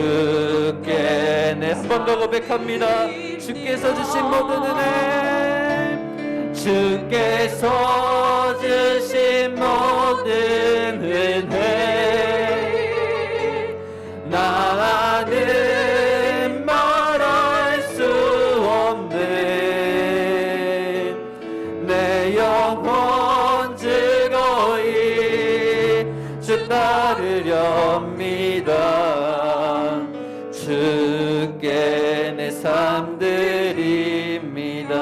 주께 내 한 번 더 고백합니다. 주께서 주신 모든 은혜, 주께서 주신 모든 은혜, 나는 말할 수 없는 내 영혼 즐거이 주 따르렵니다. 주께 내 삶 드립니다.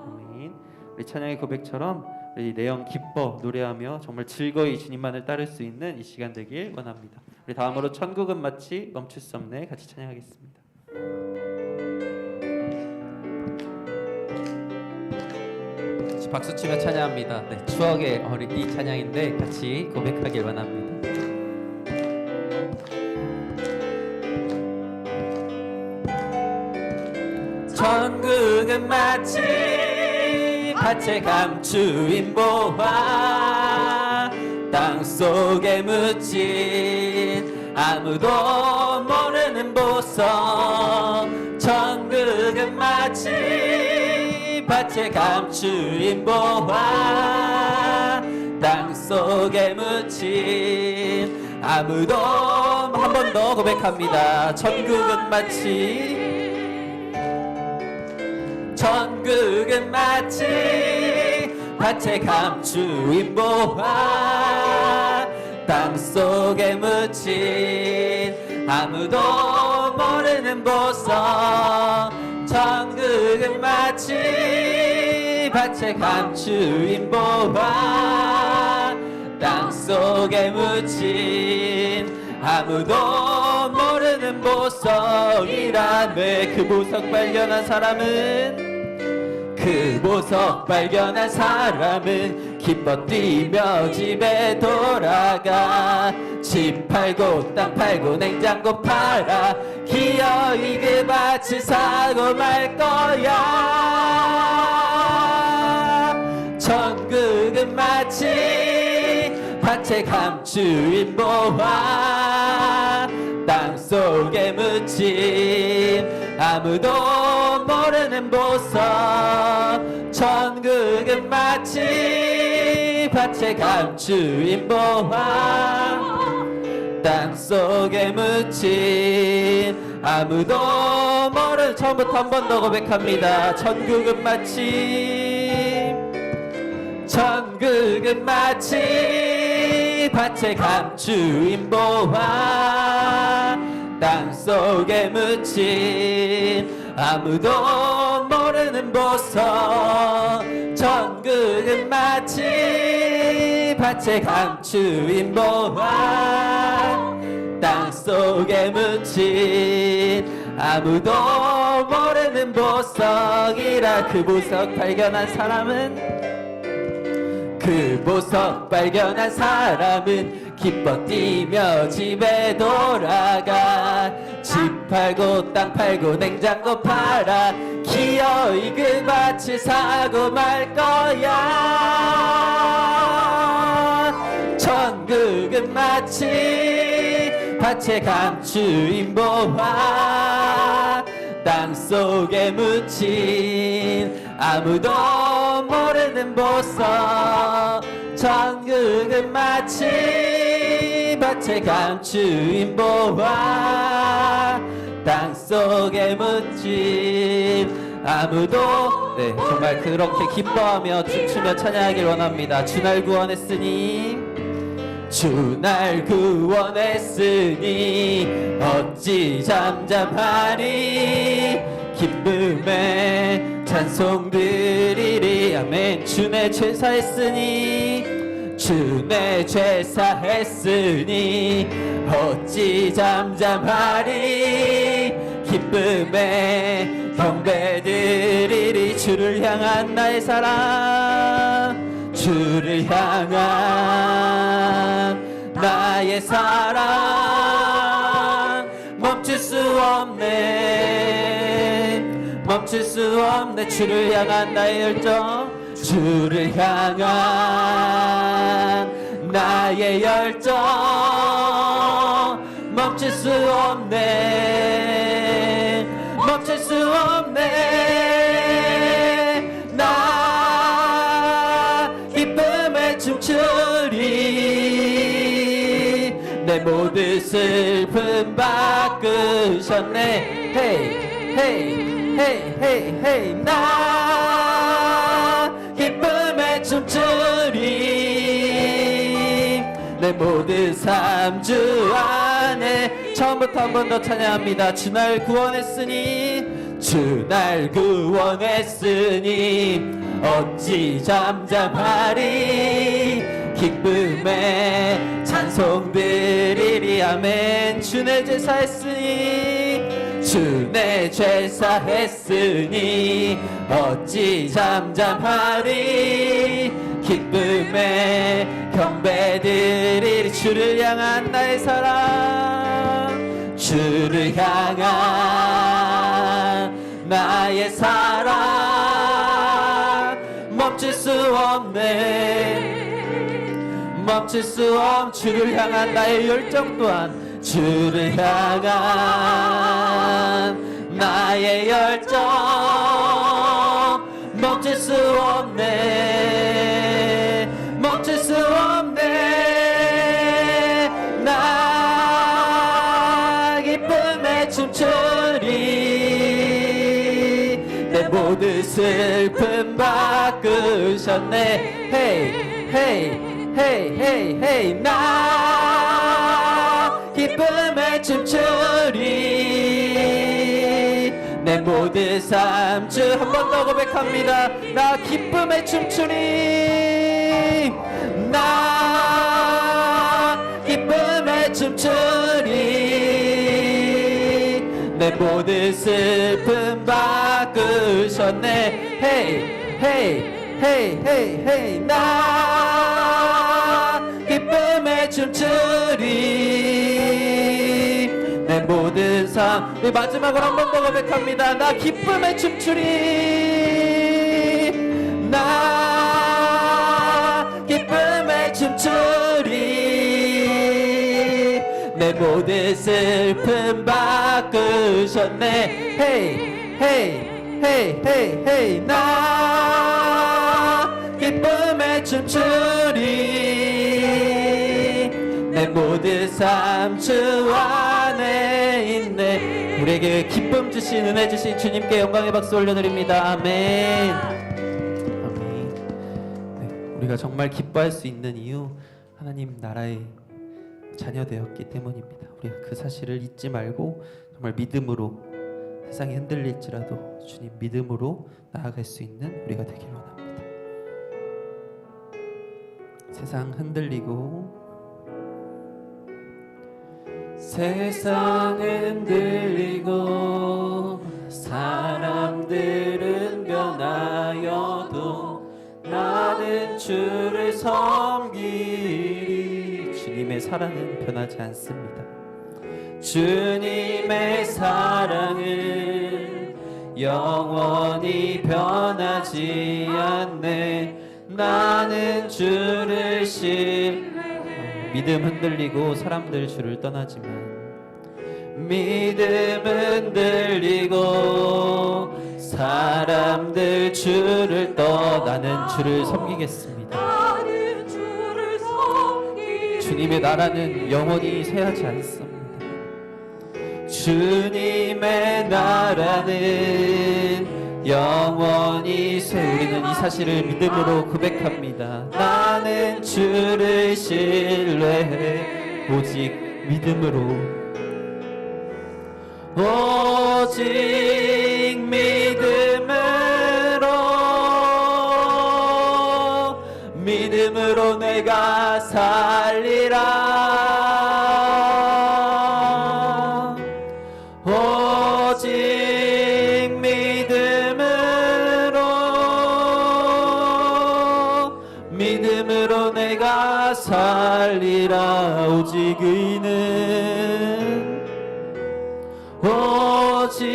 아멘. 우리 찬양의 고백처럼 우리 내영 기뻐 노래하며 정말 즐거이 주님만을 따를 수 있는 이 시간 되길 원합니다. 우리 다음으로 천국은 마치 멈출 수 없네 같이 찬양하겠습니다. 같이 박수치며 찬양합니다. 네, 추억의 어린이 찬양인데 같이 고백하길 원합니다. 천국은 마치 밭에 감추인 보화, 땅속에 묻힌 아무도 모르는 보석. 천국은 마치 밭에 감추인 보화, 땅속에 묻힌 아무도. 한 번 더 고백합니다. 천국은 마치, 천국은 마치 밭에 감추인 보화, 땅속에 묻힌 아무도 모르는 보석. 천국은 마치 밭에 감추인 보화, 땅속에 묻힌 아무도 모르는 보석이라네. 그 보석 발견한 사람은, 그 보석 발견한 사람은 기뻐 뛰며 집에 돌아가. 집 팔고 땅 팔고 냉장고 팔아 기어이 그 밭을 사고 말 거야. 천국은 마치 밭에 감추인 보화, 땅속에 묻힌 아무도 모르는 보석. 천국은 마치 밭에 감추인 보화, 땅속에 묻힌 아무도 모르는. 처음부터 한 번 더 고백합니다. 천국은 마치, 천국은 마치 밭에 감추인 보화, 땅속에 묻힌 아무도 모르는 보석. 천국은 마치 밭에 감추인 보화, 땅속에 묻힌 아무도 모르는 보석이라. 그 보석 발견한 사람은, 그 보석 발견한 사람은 기뻐 뛰며 집에 돌아가. 집 팔고 땅 팔고 냉장고 팔아 기어이 그 밭을 사고 말 거야. 천국은 마치 밭에 감추인 보화, 땅속에 묻힌 아무도 모르는 보석. 천국은 마치 밭에 감추인 보화, 땅속에 묻힌 아무도. 네, 정말 그렇게 기뻐하며 춤추며 찬양하길 원합니다. 주날 구원했으니, 주날 구원했으니 어찌 잠잠하리. 기쁨의 찬송 드리리. 아멘. 주내 죄사했으니, 주내 죄사했으니 어찌 잠잠하리. 기쁨의 경배 드리리. 주를 향한 나의 사랑, 주를 향한 나의 사랑 멈출 수 없네, 멈출 수 없네. 주를 향한 나의 열정, 주를 향한 나의 열정 멈출 수 없네 멈출 수 없네 나 기쁨에 춤추리 내 모든 슬픔 바꾸셨네 헤이 헤이 헤이 헤이 헤이 나 기쁨에 춤추리 내 모든 삶 주 안에 처음부터 한 번 더 찬양합니다. 주 날 구원했으니 주 날 구원했으니 어찌 잠잠하리 기쁨에 찬송 드리리 아멘 주 내 제사 했으니 주 내 죄사 했으니 어찌 잠잠하리 기쁨에 경배드리리 주를 향한 나의 사랑 주를 향한 나의 사랑 멈출 수 없네 멈출 수 없 주를 향한 나의 열정 또한 주를 향한 나의 열정 멈출 수 없네 멈출 수 없네 나 기쁨에 춤추리 내 모든 슬픔 바꾸셨네 헤이 헤이 헤이 헤이 헤이 나 기쁨에 춤추리 내 모든 삶 주 한 번 더 고백합니다. 나 기쁨에 춤추리 나 기쁨에 춤추리 내 모든 슬픔 바꾸셨네 헤이 헤이 헤이 헤이 헤이 나 기쁨에 춤추리 내 모든 삶 네, 마지막으로 한 번 더 고백합니다. 나 기쁨에 춤추리 나 기쁨에 춤추리 내 모든 슬픔 바꾸셨네 헤이 헤이 헤이 헤이 헤이 나 기쁨에 춤추리 내 모든 삶 주 안에 있네 우리에게 기쁨 주신 은혜 주신 주님께 영광의 박수 올려드립니다. 아멘. 아멘. 네, 우리가 정말 기뻐할 수 있는 이유 하나님 나라의 자녀 되었기 때문입니다. 우리가 그 사실을 잊지 말고 정말 믿음으로 세상이 흔들릴지라도 주님 믿음으로 나아갈 수 있는 우리가 되길 원합니다. 세상 흔들리고 세상 흔들리고 사람들은 변하여도 나는 주를 섬기리 주님의 사랑은 변하지 않습니다. 주님의 사랑은 영원히 변하지 않네 나는 주를 믿음 흔들리고 사람들 주를 떠나지만 믿음 흔들리고 사람들 주를 나는 주를 섬기겠습니다. 나는 주를 섬기리. 주님의 나라는 영원히 쇠하지 않습니다. 주님의 나라는 영원히 우리는 이 사실을 믿음으로 고백합니다. 나는 주를 신뢰해 오직 믿음으로 오직 믿음으로 내가 살리라 오직 믿음으로 내가 살리라 오직 의는 오직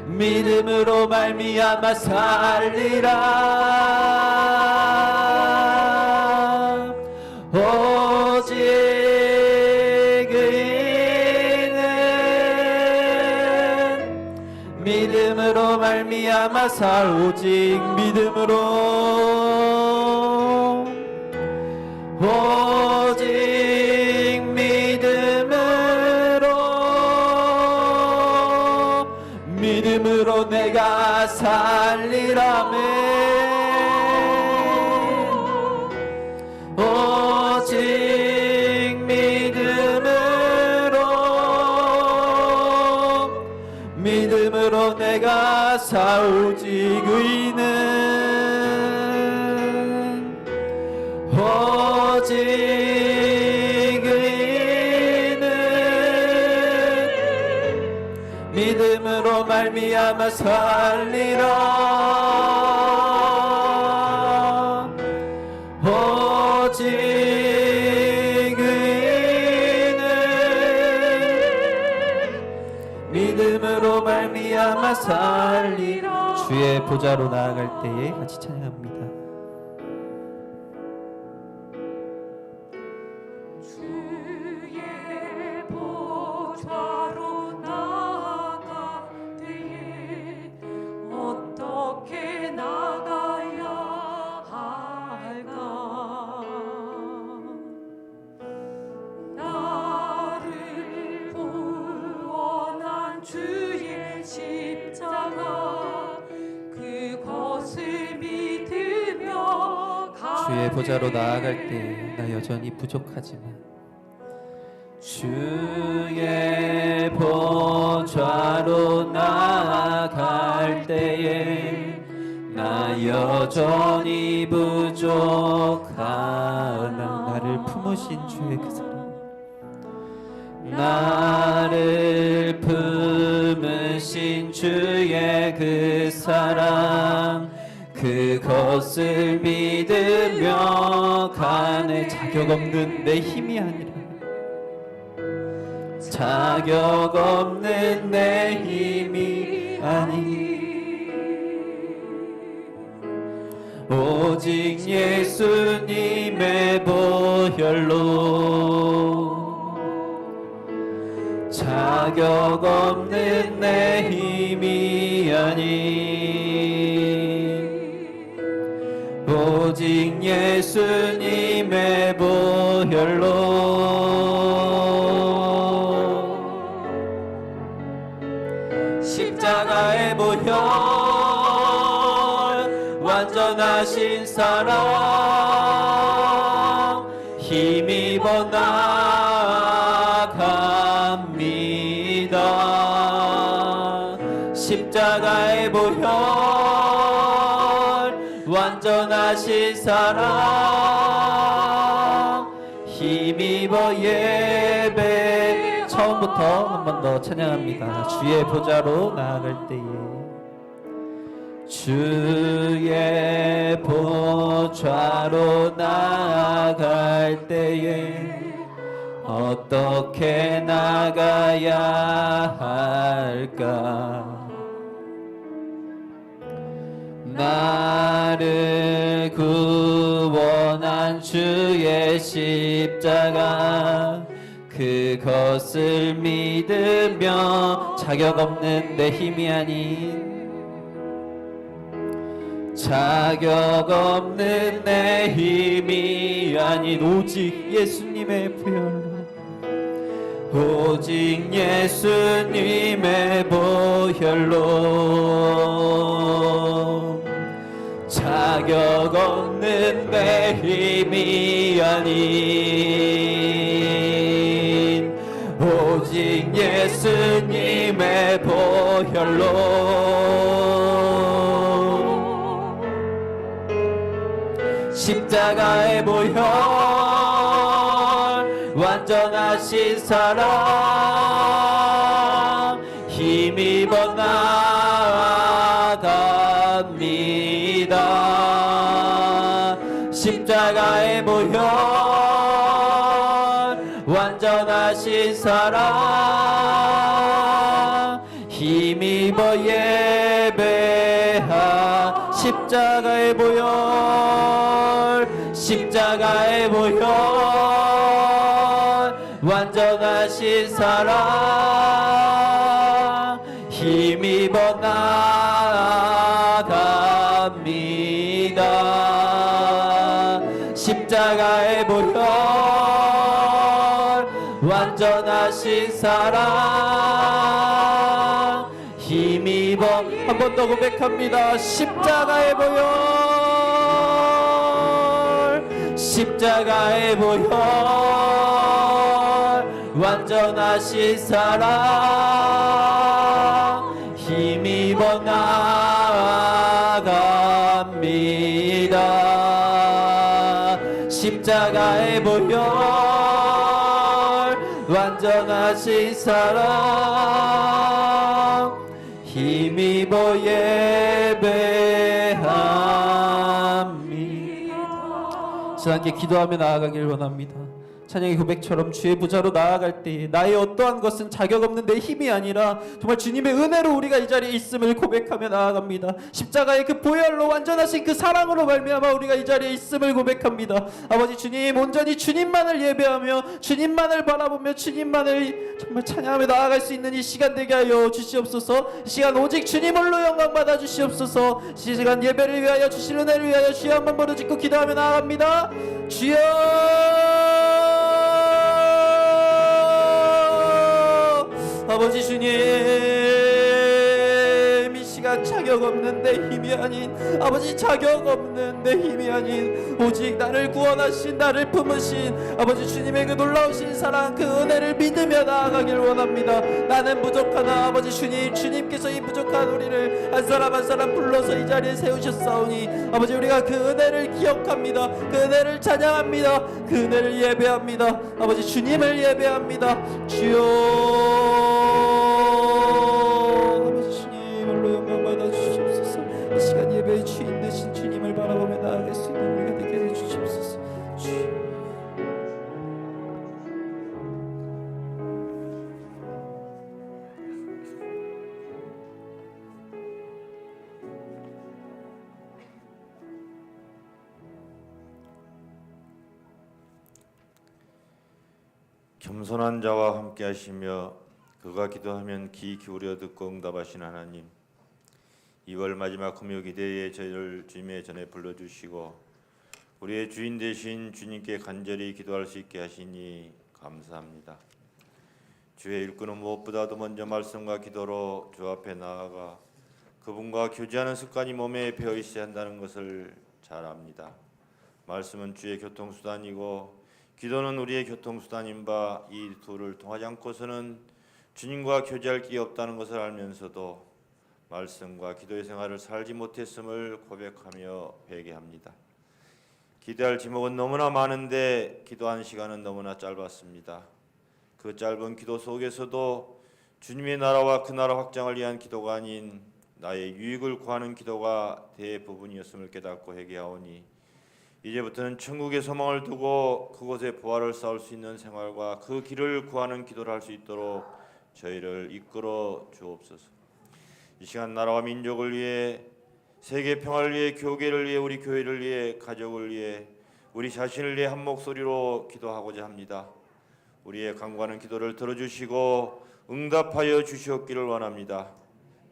의는 믿음으로 말미암아 살리라 오직 의인은 믿음으로 말미암아 살 오직 믿음으로 오직 믿음으로 내가 살리라메 오직 믿음으로 내가 살 오직 의인은 오직 의인은 믿음으로 말미암아 살리라 오직 의인은 믿음으로 말미암아 살리라. 주의 보좌로 나아갈 때에 같이 찬양합니다. 주의 보좌로 나아갈 때에 어떻게 나가야 할까? 나를 구원한 주의 십자가 그것을 믿으며 주의 보좌로 나아갈 때 나 여전히 부족하지만 주의 보좌로 나아갈 때에 나 여전히 부족하나 나를 품으신 주의 그 사랑 나를 품으신 주의 그 사랑 그것을 믿으며 가네 자격 없는 내 힘이 아니라 자격 없는 내 힘이 아니 오직 예수님의 보혈로 자격 없는 내 힘이 아니 오직 예수님의 보혈로 십자가의 보혈 완전하신 사랑 힘입어 나아갑니다. 십자가의 보혈 완전하신 사랑 힘입어 예배 처음부터 한 번 더 찬양합니다. 주의 보좌로 나아갈 때에 주의 보좌로 나아갈 때에 어떻게 나가야 할까 나를 구원한 주의 십자가 그것을 믿으며 자격 없는 내 힘이 아닌 자격 없는 내 힘이 아닌 오직 예수님의 보혈로 오직 예수님의 보혈로 자격 없는 내 힘이 아닌 오직 예수님의 보혈로 십자가의 보혈 완전하신 사랑 힘입어 나아갑니다. 십자가의 보혈 완전하신 사랑 힘입어 예배하 십자가의 보혈 십자가의 보혈 완전하신 사랑 힘입어 나아갑니다. 십자가의 보혈 완전하신 사랑 힘입어 한 번 더 고백합니다. 십자가의 보혈 십자가의 보혈 완전하신 사랑 힘입어 나아갑니다. 십자가의 보혈 완전하신 사랑 힘입어 예배합니다. 함께 기도하며 나아가길 원합니다. 찬양의 고백처럼 주의 보좌로 나아갈 때 나의 어떠한 것은 자격 없는 내 힘이 아니라 정말 주님의 은혜로 우리가 이 자리에 있음을 고백하며 나아갑니다. 십자가의 그 보혈로 완전하신 그 사랑으로 말미암아 우리가 이 자리에 있음을 고백합니다. 아버지 주님, 온전히 주님만을 예배하며 주님만을 바라보며 주님만을 정말 찬양하며 나아갈 수 있는 이 시간 되게 하여 주시옵소서. 이 시간 오직 주님 홀로 영광 받아 주시옵소서. 이 시간 예배를 위하여 주실 은혜를 위하여 주여 한번 부르짖고 기도하며 나아갑니다. 주여 아버지 주님, 이 시간 자격 없는 내 힘이 아닌 아버지 자격 없는 내 힘이 아닌 오직 나를 구원하신 나를 품으신 아버지 주님의 그 놀라우신 사랑 그 은혜를 믿으며 나아가길 원합니다. 나는 부족하나 아버지 주님, 주님께서 이 부족한 우리를 한 사람 한 사람 불러서 이 자리에 세우셨사오니 아버지 우리가 그 은혜를 기억합니다. 그 은혜를 찬양합니다. 그 은혜를 예배합니다. 아버지 주님을 예배합니다. 주여 이 시간 예배의 주인 되신 주님을 바라보며 나아갈 수 있는 우리가 되게 해주시옵소서. 겸손한 자와 함께 하시며 그가 기도하면 귀 기울여 듣고 응답하신 하나님, 2월 마지막 금요 기대에 저희를 주님의 전에 불러주시고 우리의 주인 되신 주님께 간절히 기도할 수 있게 하시니 감사합니다. 주의 일꾼은 무엇보다도 먼저 말씀과 기도로 주 앞에 나아가 그분과 교제하는 습관이 몸에 배어 있어야 한다는 것을 잘 압니다. 말씀은 주의 교통수단이고 기도는 우리의 교통수단인 바 이 둘을 통하지 않고서는 주님과 교제할 길이 없다는 것을 알면서도 말씀과 기도의 생활을 살지 못했음을 고백하며 회개합니다. 기도할 제목은 너무나 많은데 기도한 시간은 너무나 짧았습니다. 그 짧은 기도 속에서도 주님의 나라와 그 나라 확장을 위한 기도가 아닌 나의 유익을 구하는 기도가 대부분이었음을 깨닫고 회개하오니 이제부터는 천국의 소망을 두고 그곳에 부활을 쌓을 수 있는 생활과 그 길을 구하는 기도를 할 수 있도록 저희를 이끌어 주옵소서. 이 시간 나라와 민족을 위해 세계 평화를 위해 교계를 위해 우리 교회를 위해 가족을 위해 우리 자신을 위해 한 목소리로 기도하고자 합니다. 우리의 간구하는 기도를 들어주시고 응답하여 주시옵기를 원합니다.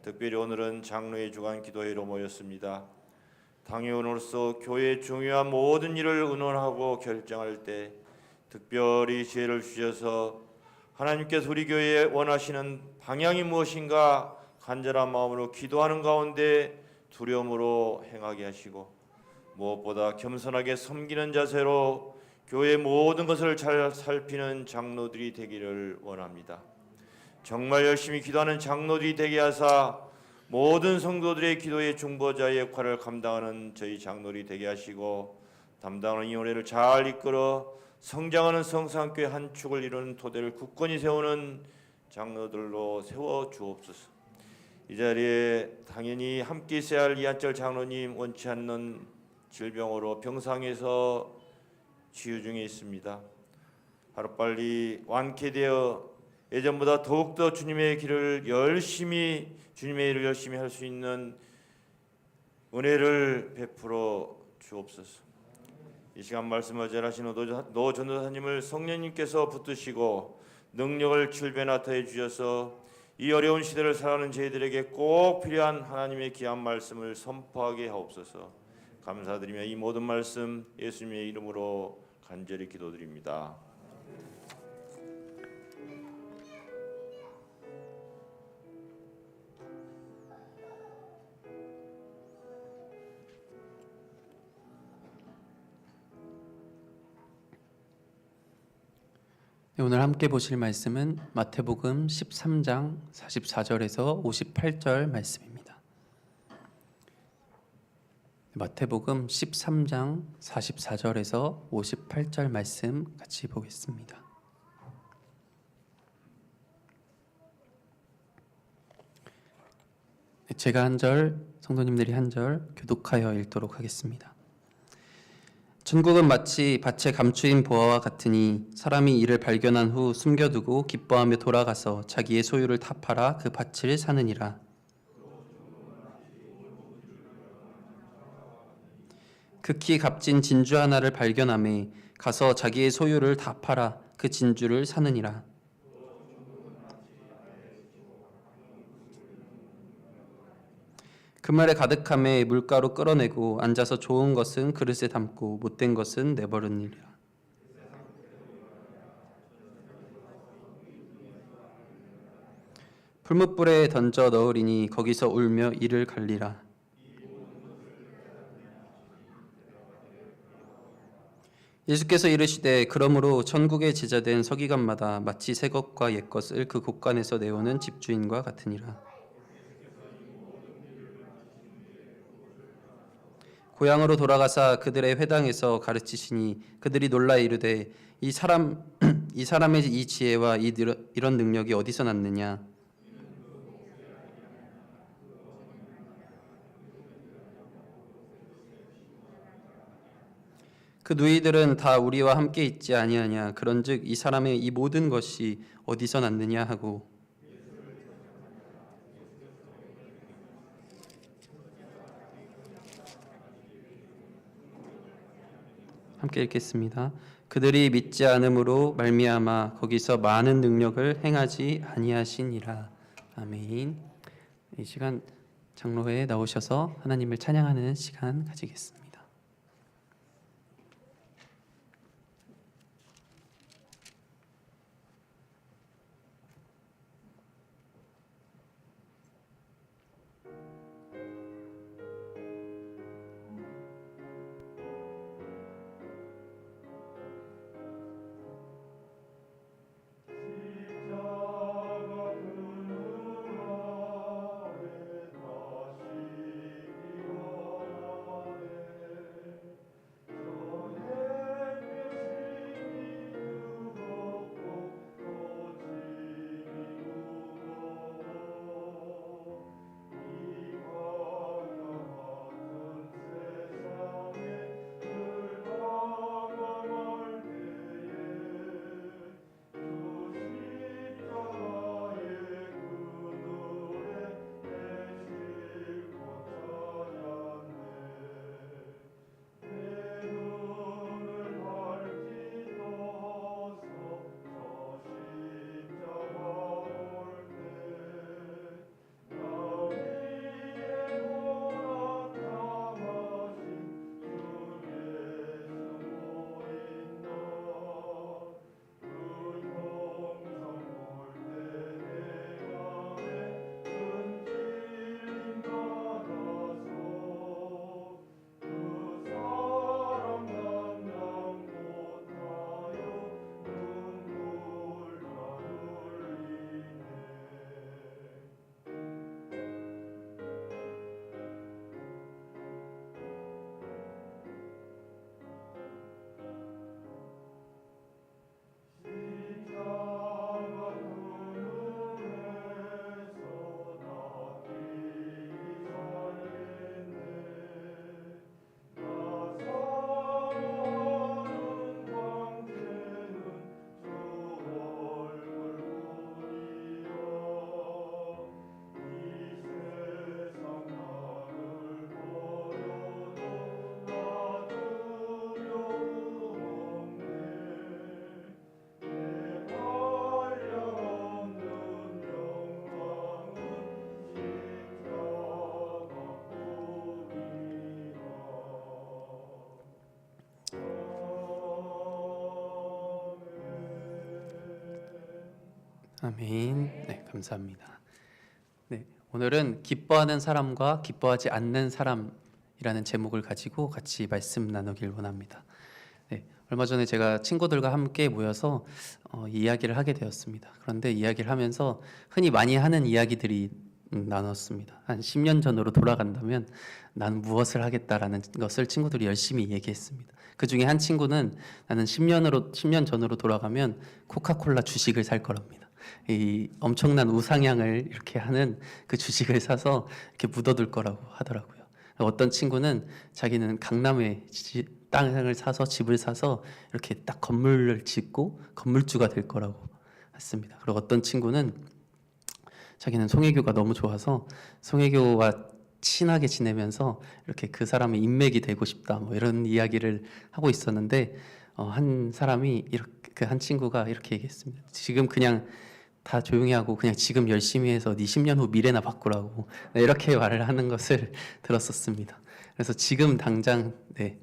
특별히 오늘은 장로의 주간 기도회로 모였습니다. 당회원으로서 교회의 중요한 모든 일을 의논하고 결정할 때 특별히 지혜를 주셔서 하나님께서 우리 교회에 원하시는 방향이 무엇인가 간절한 마음으로 기도하는 가운데 두려움으로 행하게 하시고 무엇보다 겸손하게 섬기는 자세로 교회의 모든 것을 잘 살피는 장로들이 되기를 원합니다. 정말 열심히 기도하는 장로들이 되게 하사 모든 성도들의 기도의 중보자의 역할을 감당하는 저희 장로들이 되게 하시고 담당하는 이 은혜를 잘 이끌어 성장하는 성산교회 한 축을 이루는 토대를 굳건히 세우는 장로들로 세워 주옵소서. 이 자리에 당연히 함께 있어야 할 이한철 장로님 원치 않는 질병으로 병상에서 치유 중에 있습니다. 하루빨리 완쾌되어 예전보다 더욱더 주님의 길을 열심히 주님의 일을 열심히 할 수 있는 은혜를 베풀어 주옵소서. 이 시간 말씀을 전하신 노 전도사님을 성령님께서 붙드시고 능력을 출변하여 주셔서 이 어려운 시대를 살아가는 저희들에게 꼭 필요한 하나님의 귀한 말씀을 선포하게 하옵소서. 감사드리며 이 모든 말씀 예수님의 이름으로 간절히 기도드립니다. 네, 오늘 함께 보실 말씀은 마태복음 13장 44절에서 58절 말씀입니다. 마태복음 13장 44절에서 58절 말씀 같이 보겠습니다. 제가 한 절, 성도님들이 한 절 교독하여 읽도록 하겠습니다. 천국은 마치 밭에 감추인 보화와 같으니 사람이 이를 발견한 후 숨겨두고 기뻐하며 돌아가서 자기의 소유를 다 팔아 그 밭을 사느니라. 극히 값진 진주 하나를 발견하매 가서 자기의 소유를 다 팔아 그 진주를 사느니라. 그물에 가득함에 물가로 끌어내고 앉아서 좋은 것은 그릇에 담고 못된 것은 내버리니라. 풀무불에 던져 넣으리니 거기서 울며 이를 갈리라. 예수께서 이르시되 그러므로 천국에 제자된 서기관마다 마치 새 것과 옛 것을 그 곳간에서 내오는 집주인과 같으니라. 고향으로 돌아가사 그들의 회당에서 가르치시니 그들이 놀라 이르되 이 사람의 이 지혜와 이런 능력이 어디서 났느냐. 그 누이들은 다 우리와 함께 있지 아니하냐. 그런즉 이 사람의 이 모든 것이 어디서 났느냐 하고 함께 읽겠습니다. 그들이 믿지 않음으로 말미암아 거기서 많은 능력을 행하지 아니하시니라. 아멘. 이 시간 장로회에 나오셔서 하나님을 찬양하는 시간 가지겠습니다. 아멘. 네, 감사합니다. 네, 오늘은 기뻐하는 사람과 기뻐하지 않는 사람이라는 제목을 가지고 같이 말씀 나누길 원합니다. 네, 얼마 전에 제가 친구들과 함께 모여서 이야기를 하게 되었습니다. 그런데 이야기를 하면서 흔히 많이 하는 이야기들이 나눴습니다. 한 10년 전으로 돌아간다면 난 무엇을 하겠다라는 것을 친구들이 열심히 얘기했습니다. 그 중에 한 친구는 나는 10년 전으로 돌아가면 코카콜라 주식을 살 거랍니다. 이 엄청난 우상향을 이렇게 하는 그 주식을 사서 이렇게 묻어둘 거라고 하더라고요. 어떤 친구는 자기는 강남에 땅을 사서 집을 사서 이렇게 딱 건물을 짓고 건물주가 될 거라고 했습니다. 그리고 어떤 친구는 자기는 송혜교가 너무 좋아서 송혜교와 친하게 지내면서 이렇게 그 사람의 인맥이 되고 싶다 뭐 이런 이야기를 하고 있었는데 한 사람이 이렇게 그 한 친구가 이렇게 얘기했습니다. 지금 그냥 다 조용히 하고 그냥 지금 열심히 해서 네 10년 후 미래나 바꾸라고 이렇게 말을 하는 것을 들었었습니다. 그래서 지금 당장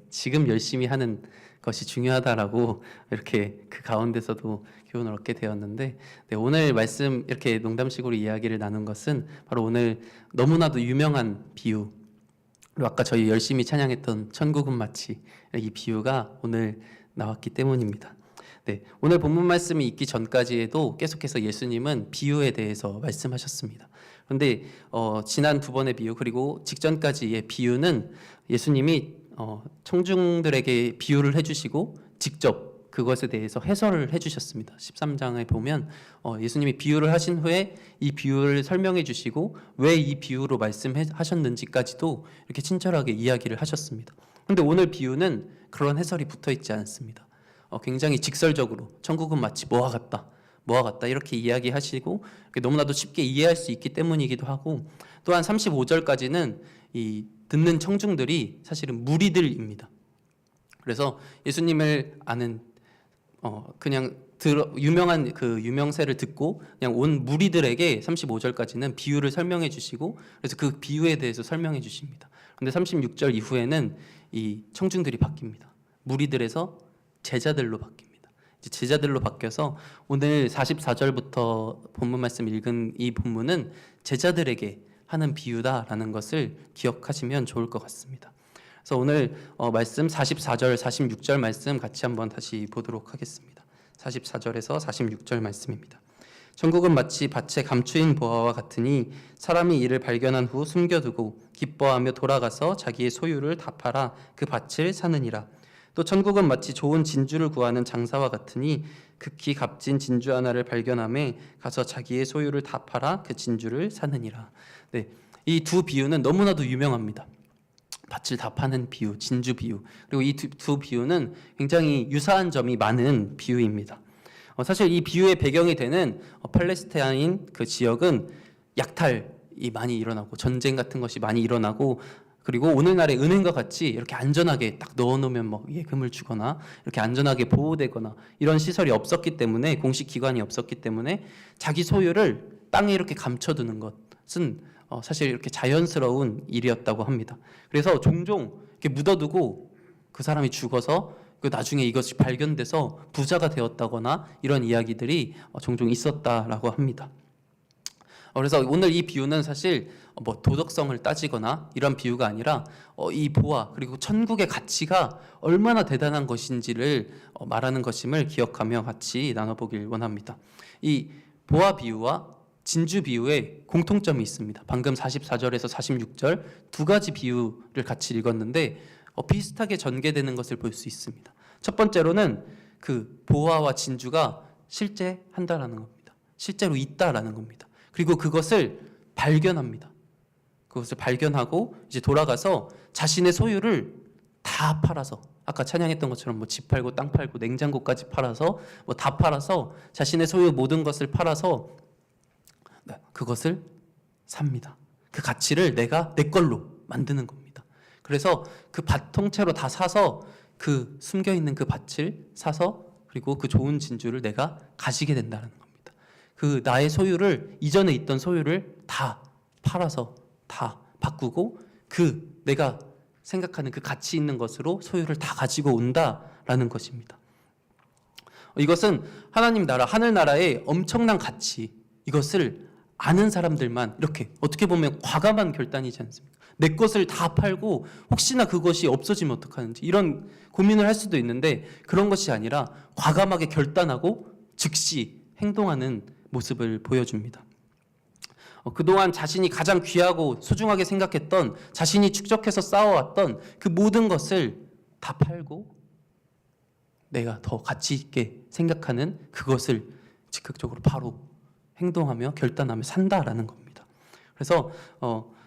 지금 열심히 하는 것이 중요하다라고 이렇게 그 가운데서도 교훈을 얻게 되었는데 오늘 말씀 이렇게 농담식으로 이야기를 나눈 것은 바로 오늘 너무나도 유명한 비유 그리고 아까 저희 열심히 찬양했던 천국은 마치 이 비유가 오늘 나왔기 때문입니다. 오늘 본문 말씀이 있기 전까지에도 계속해서 예수님은 비유에 대해서 말씀하셨습니다. 그런데 지난 두 번의 비유 그리고 직전까지의 비유는 예수님이 청중들에게 비유를 해주시고 직접 그것에 대해서 해설을 해주셨습니다. 13장에 보면 예수님이 비유를 하신 후에 이 비유를 설명해 주시고 왜 이 비유로 말씀하셨는지까지도 이렇게 친절하게 이야기를 하셨습니다. 그런데 오늘 비유는 그런 해설이 붙어 있지 않습니다. 굉장히 직설적으로 천국은 마치 뭐와 같다 이렇게 이야기하시고 너무나도 쉽게 이해할 수 있기 때문이기도 하고 또한 35절까지는 이 듣는 청중들이 사실은 무리들입니다. 그래서 예수님을 아는 그냥 유명한 그 유명세를 듣고 그냥 온 무리들에게 35절까지는 비유를 설명해 주시고 그래서 그 비유에 대해서 설명해 주십니다. 그런데 36절 이후에는 이 청중들이 바뀝니다. 무리들에서 제자들로 바뀝니다. 이제 제자들로 바뀌어서 오늘 44절부터 본문 말씀 읽은 이 본문은 제자들에게 하는 비유다라는 것을 기억하시면 좋을 것 같습니다. 그래서 오늘 말씀 44절, 46절 말씀 같이 한번 다시 보도록 하겠습니다. 44절에서 46절 말씀입니다. 천국은 마치 밭에 감추인 보화와 같으니 사람이 이를 발견한 후 숨겨두고 기뻐하며 돌아가서 자기의 소유를 다 팔아 그 밭을 사느니라. 또 천국은 마치 좋은 진주를 구하는 장사와 같으니 극히 값진 진주 하나를 발견함에 가서 자기의 소유를 다 팔아 그 진주를 사느니라. 이 두 비유는 너무나도 유명합니다. 밭을 다 파는 비유, 진주 비유. 그리고 이 두 비유는 굉장히 유사한 점이 많은 비유입니다. 사실 이 비유의 배경이 되는 팔레스타인 그 지역은 약탈이 많이 일어나고 전쟁 같은 것이 많이 일어나고 그리고 오늘날의 은행과 같이 이렇게 안전하게 딱 넣어놓으면 뭐 예금을 주거나 이렇게 안전하게 보호되거나 이런 시설이 없었기 때문에 공식 기관이 없었기 때문에 자기 소유를 땅에 이렇게 감춰두는 것은 사실 이렇게 자연스러운 일이었다고 합니다. 그래서 종종 이렇게 묻어두고 그 사람이 죽어서 그 나중에 이것이 발견돼서 부자가 되었다거나 이런 이야기들이 종종 있었다라고 합니다. 그래서 오늘 이 비유는 사실 뭐 도덕성을 따지거나 이런 비유가 아니라 이 보화 그리고 천국의 가치가 얼마나 대단한 것인지를 말하는 것임을 기억하며 같이 나눠보길 원합니다. 이 보화 비유와 진주 비유에 공통점이 있습니다. 방금 44절에서 46절 두 가지 비유를 같이 읽었는데 비슷하게 전개되는 것을 볼 수 있습니다. 첫 번째로는 그 보화와 진주가 실제 한다라는 겁니다. 실제로 있다라는 겁니다. 그리고 그것을 발견합니다. 그것을 발견하고 이제 돌아가서 자신의 소유를 다 팔아서 아까 찬양했던 것처럼 뭐 집 팔고 땅 팔고 냉장고까지 팔아서 뭐 다 팔아서 자신의 소유 모든 것을 팔아서 그것을 삽니다. 그 가치를 내가 내 걸로 만드는 겁니다. 그래서 그 밭 통째로 다 사서 그 숨겨 있는 그 밭을 사서 그리고 그 좋은 진주를 내가 가지게 된다는 겁니다. 그 나의 소유를 이전에 있던 소유를 다 팔아서 다 바꾸고 그 내가 생각하는 그 가치 있는 것으로 소유를 다 가지고 온다라는 것입니다. 이것은 하나님 나라, 하늘 나라의 엄청난 가치, 이것을 아는 사람들만 이렇게 어떻게 보면 과감한 결단이지 않습니까? 내 것을 다 팔고 혹시나 그것이 없어지면 어떡하는지 이런 고민을 할 수도 있는데, 그런 것이 아니라 과감하게 결단하고 즉시 행동하는 모습을 보여줍니다. 그동안 자신이 가장 귀하고 소중하게 생각했던, 자신이 축적해서 쌓아왔던 그 모든 것을 다 팔고 내가 더 가치 있게 생각하는 그것을 즉각적으로 바로 행동하며 결단하며 산다라는 겁니다. 그래서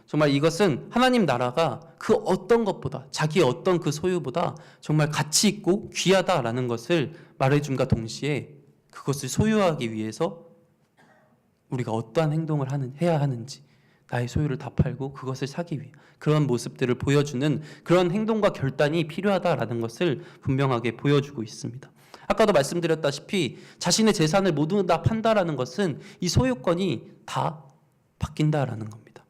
정말 이것은 하나님 나라가 그 어떤 것보다, 자기의 어떤 그 소유보다 정말 가치 있고 귀하다라는 것을 말해줌과 동시에 그것을 소유하기 위해서 우리가 어떠한 행동을 해야 하는지, 나의 소유를 다 팔고 그것을 사기 위해 그런 모습들을 보여주는 그런 행동과 결단이 필요하다라는 것을 분명하게 보여주고 있습니다. 아까도 말씀드렸다시피 자신의 재산을 모두 다 판다라는 것은 이 소유권이 다 바뀐다라는 겁니다.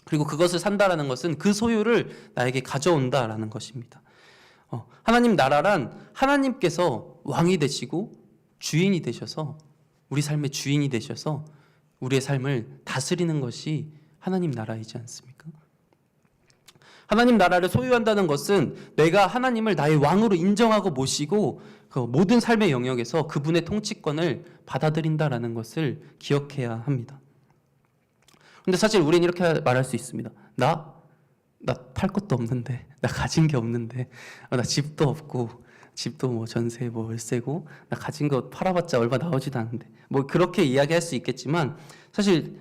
그리고 그것을 산다라는 것은 그 소유를 나에게 가져온다라는 것입니다. 하나님 나라란 하나님께서 왕이 되시고 주인이 되셔서, 우리 삶의 주인이 되셔서 우리의 삶을 다스리는 것이 하나님 나라이지 않습니까? 하나님 나라를 소유한다는 것은 내가 하나님을 나의 왕으로 인정하고 모시고 그 모든 삶의 영역에서 그분의 통치권을 받아들인다라는 것을 기억해야 합니다. 그런데 사실 우리는 이렇게 말할 수 있습니다. 나 팔 것도 없는데, 나 가진 게 없는데, 나 집도 없고, 집도 뭐 전세 뭐 월세고, 나 가진 거 팔아봤자 얼마 나오지도 않는데, 뭐 그렇게 이야기할 수 있겠지만 사실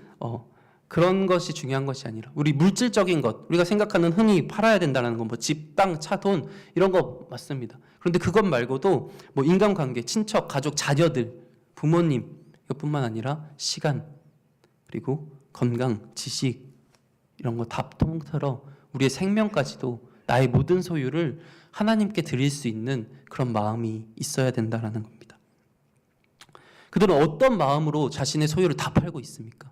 그런 것이 중요한 것이 아니라 우리 물질적인 것, 우리가 생각하는 흔히 팔아야 된다는 건 뭐 집, 땅, 차, 돈 이런 거 맞습니다. 그런데 그것 말고도 뭐 인간관계, 친척, 가족, 자녀들, 부모님 이것뿐만 아니라 시간, 그리고 건강, 지식 이런 거 다 통틀어 우리의 생명까지도, 나의 모든 소유를 하나님께 드릴 수 있는 그런 마음이 있어야 된다는 겁니다. 그들은 어떤 마음으로 자신의 소유를 다 팔고 있습니까?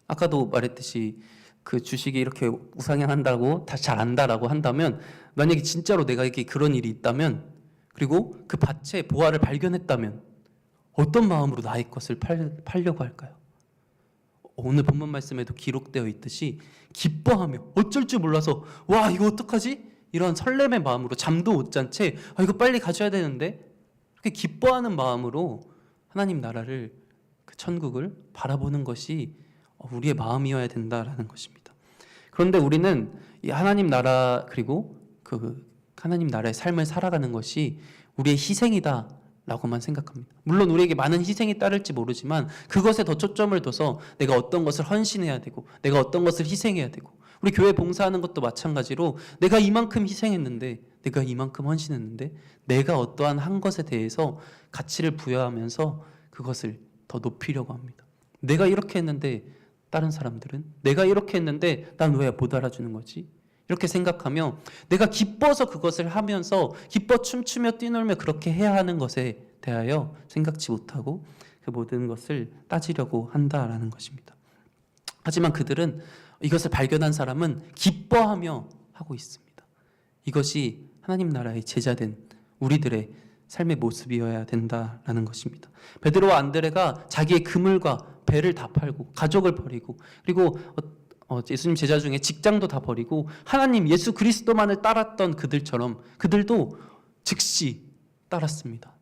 아까도 말했듯이 그 주식이 이렇게 우상향한다고 다 잘 안다라고 한다면, 만약에 진짜로 내가 이게 그런 일이 있다면, 그리고 그 밭에 보화를 발견했다면 어떤 마음으로 나의 것을 팔려고 할까요? 오늘 본문 말씀에도 기록되어 있듯이 기뻐하며, 어쩔 줄 몰라서 와 이거 어떡하지? 이런 설렘의 마음으로 잠도 못 잔 채 이거 빨리 가져야 되는데, 그렇게 기뻐하는 마음으로 하나님 나라를, 그 천국을 바라보는 것이 우리의 마음이어야 된다라는 것입니다. 그런데 우리는 이 하나님 나라, 그리고 그 하나님 나라의 삶을 살아가는 것이 우리의 희생이다라고만 생각합니다. 물론 우리에게 많은 희생이 따를지 모르지만 그것에 더 초점을 둬서 내가 어떤 것을 헌신해야 되고, 내가 어떤 것을 희생해야 되고, 우리 교회 봉사하는 것도 마찬가지로 내가 이만큼 희생했는데, 내가 이만큼 헌신했는데, 내가 어떠한 한 것에 대해서 가치를 부여하면서 그것을 더 높이려고 합니다. 내가 이렇게 했는데 다른 사람들은, 내가 이렇게 했는데 난 왜 못 알아주는 거지? 이렇게 생각하며 내가 기뻐서 그것을 하면서 기뻐 춤추며 뛰놀며 그렇게 해야 하는 것에 대하여 생각지 못하고 그 모든 것을 따지려고 한다라는 것입니다. 하지만 그들은, 이것을 발견한 사람은 기뻐하며 하고 있습니다. 이것이 하나님 나라의 제자된 우리들의 삶의 모습이어야 된다라는 것입니다. 베드로와 안드레가 자기의 그물과 배를 다 팔고 가족을 버리고, 그리고 예수님 제자 중에 직장도 다 버리고 하나님 예수 그리스도만을 따랐던 그들처럼 그들도 즉시 따랐습니다.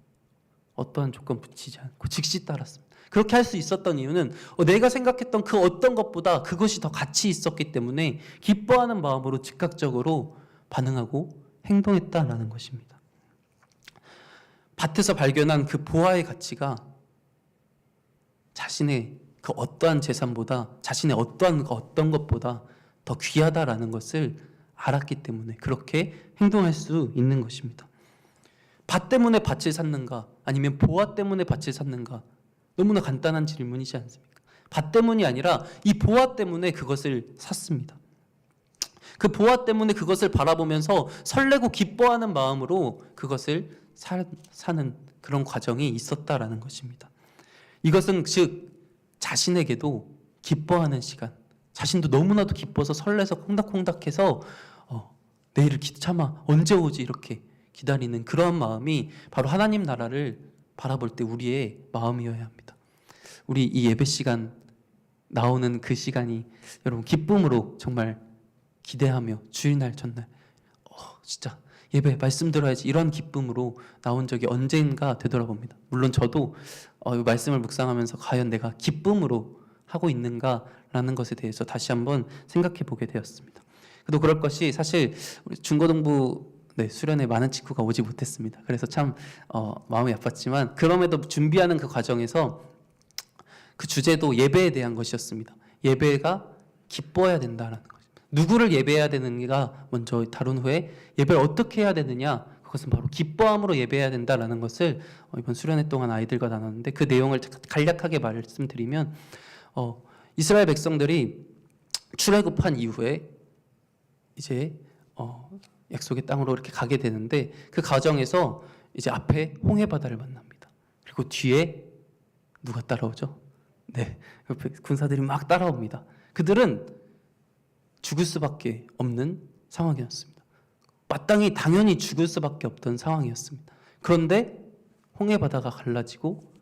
어떠한 조건 붙이지 않고 즉시 따랐습니다. 그렇게 할 수 있었던 이유는 내가 생각했던 그 어떤 것보다 그것이 더 가치 있었기 때문에 기뻐하는 마음으로 즉각적으로 반응하고 행동했다라는 것입니다. 밭에서 발견한 그 보화의 가치가 자신의 그 어떠한 재산보다, 자신의 어떤 것보다 더 귀하다라는 것을 알았기 때문에 그렇게 행동할 수 있는 것입니다. 밭 때문에 밭을 샀는가, 아니면 보화 때문에 밭을 샀는가? 너무나 간단한 질문이지 않습니까? 밭 때문이 아니라 이 보화 때문에 그것을 샀습니다. 그 보화 때문에 그것을 바라보면서 설레고 기뻐하는 마음으로 그것을 사는 그런 과정이 있었다라는 것입니다. 이것은 즉 자신에게도 기뻐하는 시간, 자신도 너무나도 기뻐서 설레서 콩닥콩닥해서 내일을 참아 언제 오지 이렇게 기다리는 그러한 마음이 바로 하나님 나라를 바라볼 때 우리의 마음이어야 합니다. 우리 이 예배 시간 나오는 그 시간이 여러분 기쁨으로 정말 기대하며 주일날 전날 진짜 예배 말씀 들어야지 이런 기쁨으로 나온 적이 언젠가 되돌아봅니다. 물론 저도 이 말씀을 묵상하면서 과연 내가 기쁨으로 하고 있는가라는 것에 대해서 다시 한번 생각해 보게 되었습니다. 그래도 그럴 것이 사실 우리 중고등부 수련회 많은 친구가 오지 못했습니다. 그래서 참 마음이 아팠지만 그럼에도 준비하는 그 과정에서 그 주제도 예배에 대한 것이었습니다. 예배가 기뻐야 된다라는 것. 누구를 예배해야 되는가 먼저 다룬 후에 예배를 어떻게 해야 되느냐, 그것은 바로 기뻐함으로 예배해야 된다라는 것을 이번 수련회 동안 아이들과 나눴는데, 그 내용을 간략하게 말씀드리면 이스라엘 백성들이 출애굽한 이후에 이제 약속의 땅으로 이렇게 가게 되는데, 그 과정에서 이제 앞에 홍해 바다를 만납니다. 그리고 뒤에 누가 따라오죠? 옆에 군사들이 막 따라옵니다. 그들은 죽을 수밖에 없는 상황이었습니다. 마땅히 당연히 죽을 수밖에 없던 상황이었습니다. 그런데 홍해 바다가 갈라지고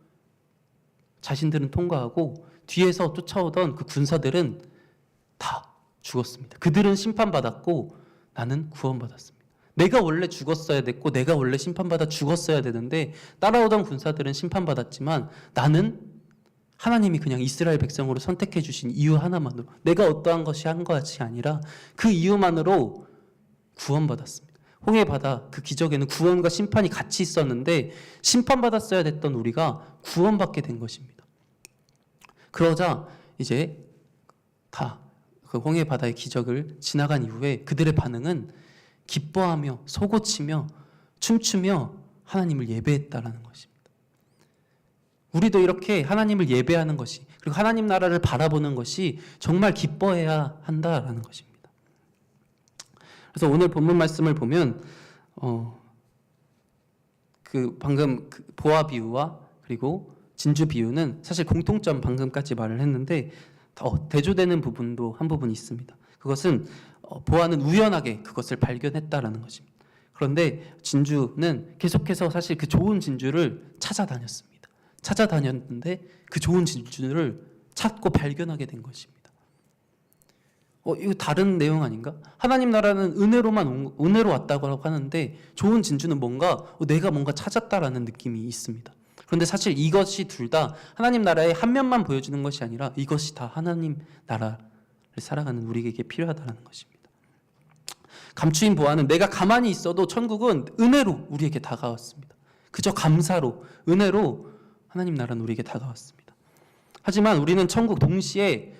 자신들은 통과하고 뒤에서 쫓아오던 그 군사들은 다 죽었습니다. 그들은 심판받았고 나는 구원받았습니다. 내가 원래 죽었어야 됐고 내가 원래 심판받아 죽었어야 되는데 따라오던 군사들은 심판받았지만 나는 하나님이 그냥 이스라엘 백성으로 선택해 주신 이유 하나만으로, 내가 어떠한 것이 한 것이 아니라 그 이유만으로 구원받았습니다. 홍해 바다 그 기적에는 구원과 심판이 같이 있었는데 심판받았어야 됐던 우리가 구원받게 된 것입니다. 그러자 이제 다 그 홍해 바다의 기적을 지나간 이후에 그들의 반응은 기뻐하며 솟구치며 춤추며 하나님을 예배했다라는 것입니다. 우리도 이렇게 하나님을 예배하는 것이, 그리고 하나님 나라를 바라보는 것이 정말 기뻐해야 한다라는 것입니다. 그래서 오늘 본문 말씀을 보면 방금 그 보아 비유와 그리고 진주 비유는 사실 공통점, 방금까지 말을 했는데 대조되는 부분도 한 부분 있습니다. 그것은 보아는 우연하게 그것을 발견했다라는 것입니다. 그런데 진주는 계속해서 사실 그 좋은 진주를 찾아다녔습니다. 찾아다녔는데 그 좋은 진주를 찾고 발견하게 된 것입니다. 이거 다른 내용 아닌가? 하나님 나라는 은혜로 왔다고 하는데 좋은 진주는 내가 뭔가 찾았다라는 느낌이 있습니다. 그런데 사실 이것이 둘 다 하나님 나라의 한 면만 보여주는 것이 아니라 이것이 다 하나님 나라를 살아가는 우리에게 필요하다는 것입니다. 감추인 보아는 내가 가만히 있어도 천국은 은혜로 우리에게 다가왔습니다. 그저 감사로, 은혜로 하나님 나라는 우리에게 다가왔습니다. 하지만 우리는 천국 동시에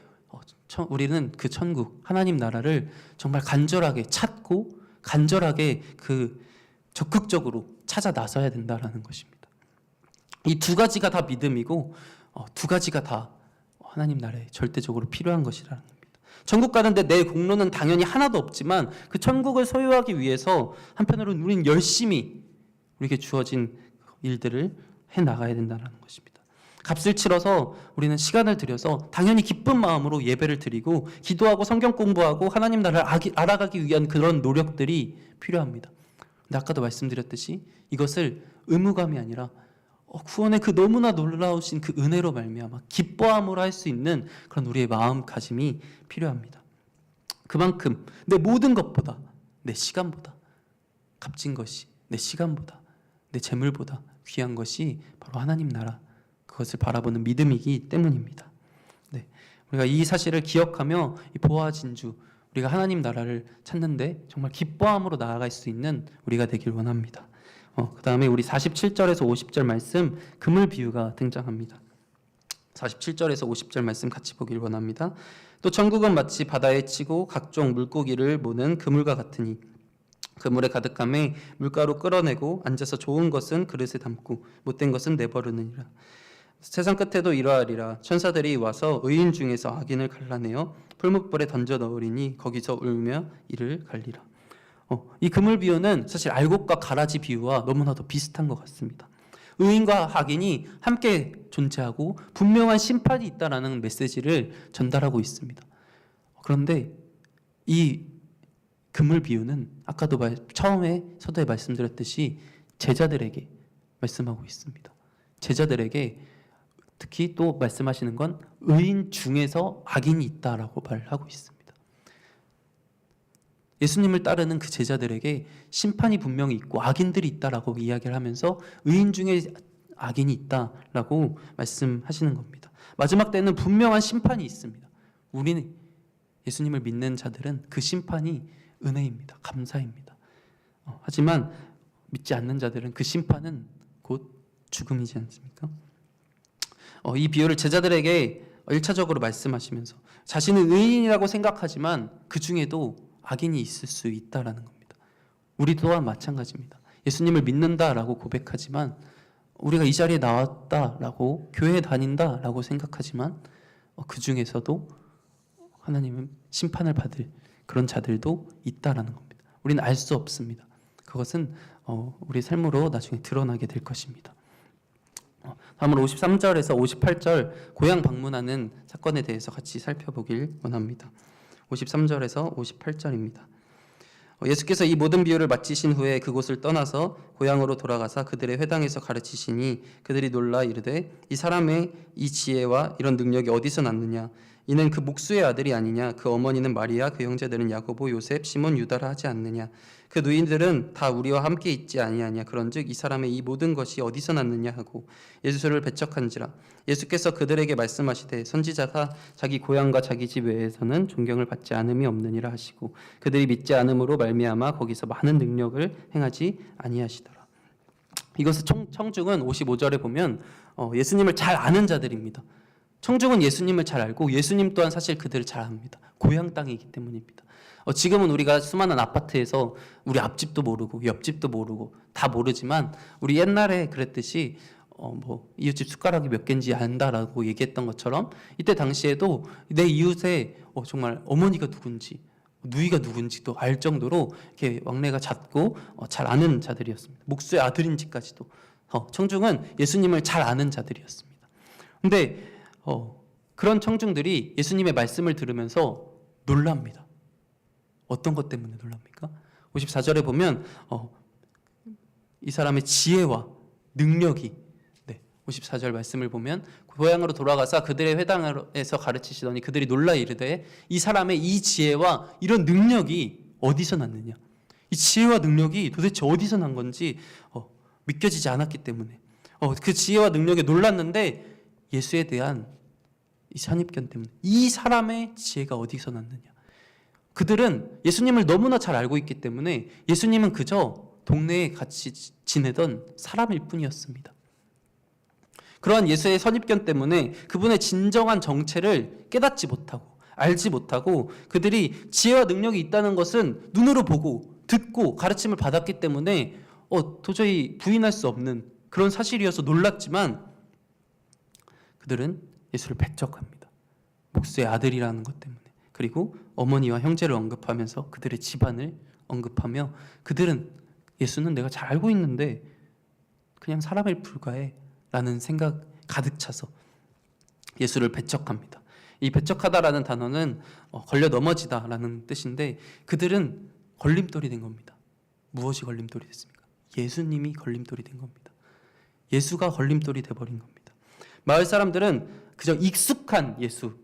우리는 그 천국 하나님 나라를 정말 간절하게 찾고 간절하게 적극적으로 찾아 나서야 된다라는 것입니다. 이 두 가지가 다 믿음이고 두 가지가 다 하나님 나라에 절대적으로 필요한 것이라는 겁니다. 천국 가는데 내 공로는 당연히 하나도 없지만 그 천국을 소유하기 위해서 한편으로는 우리는 열심히 우리에게 주어진 일들을 해나가야 된다는 것입니다. 값을 치러서 우리는 시간을 들여서 당연히 기쁜 마음으로 예배를 드리고 기도하고 성경 공부하고 하나님 나라를 알아가기 위한 그런 노력들이 필요합니다. 근데 아까도 말씀드렸듯이 이것을 의무감이 아니라 구원의 그 너무나 놀라우신 그 은혜로 말미암아 기뻐함으로 할 수 있는 그런 우리의 마음가짐이 필요합니다. 그만큼 내 모든 것보다, 내 시간보다 값진 것이, 내 시간보다, 내 재물보다 귀한 것이 바로 하나님 나라, 그것을 바라보는 믿음이기 때문입니다. 우리가 이 사실을 기억하며 이 보아 진주, 우리가 하나님 나라를 찾는데 정말 기뻐함으로 나아갈 수 있는 우리가 되길 원합니다. 그 다음에 우리 47절에서 50절 말씀, 그물 비유가 등장합니다. 47절에서 50절 말씀 같이 보길 원합니다. 또 천국은 마치 바다에 치고 각종 물고기를 모는 그물과 같으니 그물에 가득함에 물가로 끌어내고 앉아서 좋은 것은 그릇에 담고 못된 것은 내버리느니라. 세상 끝에도 이러하리라. 천사들이 와서 의인 중에서 악인을 갈라내어 풀무불에 던져 넣으리니 거기서 울며 이를 갈리라. 이 그물 비유는 사실 알곡과 가라지 비유와 너무나도 비슷한 것 같습니다. 의인과 악인이 함께 존재하고 분명한 심판이 있다라는 메시지를 전달하고 있습니다. 그런데 이 그물 비유는 아까도 처음에 서두에 말씀드렸듯이 제자들에게 말씀하고 있습니다. 제자들에게 특히 또 말씀하시는 건 의인 중에서 악인이 있다라고 말을 하고 있습니다. 예수님을 따르는 그 제자들에게 심판이 분명히 있고 악인들이 있다라고 이야기를 하면서 의인 중에 악인이 있다라고 말씀하시는 겁니다. 마지막 때는 분명한 심판이 있습니다. 우리는 예수님을 믿는 자들은 그 심판이 은혜입니다. 감사입니다. 하지만 믿지 않는 자들은 그 심판은 곧 죽음이지 않습니까? 이 비유를 제자들에게 1차적으로 말씀하시면서 자신은 의인이라고 생각하지만 그 중에도 악인이 있을 수 있다라는 겁니다. 우리 또한 마찬가지입니다. 예수님을 믿는다라고 고백하지만 우리가 이 자리에 나왔다라고 교회에 다닌다라고 생각하지만 그 중에서도 하나님은 심판을 받을 그런 자들도 있다라는 겁니다. 우리는 알 수 없습니다. 그것은 우리 삶으로 나중에 드러나게 될 것입니다. 다음으로 53절에서 58절 고향 방문하는 사건에 대해서 같이 살펴보길 원합니다. 53절에서 58절입니다. 예수께서 이 모든 비유를 마치신 후에 그곳을 떠나서 고향으로 돌아가사 그들의 회당에서 가르치시니 그들이 놀라 이르되 이 사람의 이 지혜와 이런 능력이 어디서 났느냐 이는 그 목수의 아들이 아니냐 그 어머니는 마리아 그 형제들은 야고보 요셉 시몬 유다라 하지 않느냐 그 누이들은 다 우리와 함께 있지 아니하냐 그런즉 이 사람의 이 모든 것이 어디서 났느냐 하고 예수를 배척한지라 예수께서 그들에게 말씀하시되 선지자가 자기 고향과 자기 집 외에서는 존경을 받지 않음이 없느니라 하시고 그들이 믿지 않음으로 말미암아 거기서 많은 능력을 행하지 아니하시더라. 이것은 청중은 55절에 보면 예수님을 잘 아는 자들입니다. 청중은 예수님을 잘 알고 예수님 또한 사실 그들을 잘 압니다. 고향 땅이기 때문입니다. 지금은 우리가 수많은 아파트에서 우리 앞집도 모르고 옆집도 모르고 다 모르지만 우리 옛날에 그랬듯이 이웃집 숟가락이 몇 개인지 안다라고 얘기했던 것처럼 이때 당시에도 내 이웃의 정말 어머니가 누군지 누이가 누군지도 알 정도로 이렇게 왕래가 잦고 잘 아는 자들이었습니다. 목수의 아들인지까지도 청중은 예수님을 잘 아는 자들이었습니다. 근데 그런 청중들이 예수님의 말씀을 들으면서 놀랍니다. 어떤 것 때문에 놀랍니까? 54절에 보면 이 사람의 지혜와 능력이 54절 말씀을 보면 고향으로 돌아가서 그들의 회당에서 가르치시더니 그들이 놀라 이르되 이 사람의 이 지혜와 이런 능력이 어디서 났느냐 이 지혜와 능력이 도대체 어디서 난 건지 믿겨지지 않았기 때문에 그 지혜와 능력에 놀랐는데 예수에 대한 이 선입견 때문에 이 사람의 지혜가 어디서 났느냐 그들은 예수님을 너무나 잘 알고 있기 때문에 예수님은 그저 동네에 같이 지내던 사람일 뿐이었습니다. 그러한 예수의 선입견 때문에 그분의 진정한 정체를 깨닫지 못하고 알지 못하고 그들이 지혜와 능력이 있다는 것은 눈으로 보고 듣고 가르침을 받았기 때문에 도저히 부인할 수 없는 그런 사실이어서 놀랐지만 그들은 예수를 배척합니다. 목수의 아들이라는 것 때문에 그리고 어머니와 형제를 언급하면서 그들의 집안을 언급하며 그들은 예수는 내가 잘 알고 있는데 그냥 사람일 불과해 라는 생각 가득 차서 예수를 배척합니다. 이 배척하다라는 단어는 걸려 넘어지다라는 뜻인데 그들은 걸림돌이 된 겁니다. 무엇이 걸림돌이 됐습니까? 예수님이 걸림돌이 된 겁니다. 예수가 걸림돌이 돼버린 겁니다. 마을 사람들은 그저 익숙한 예수,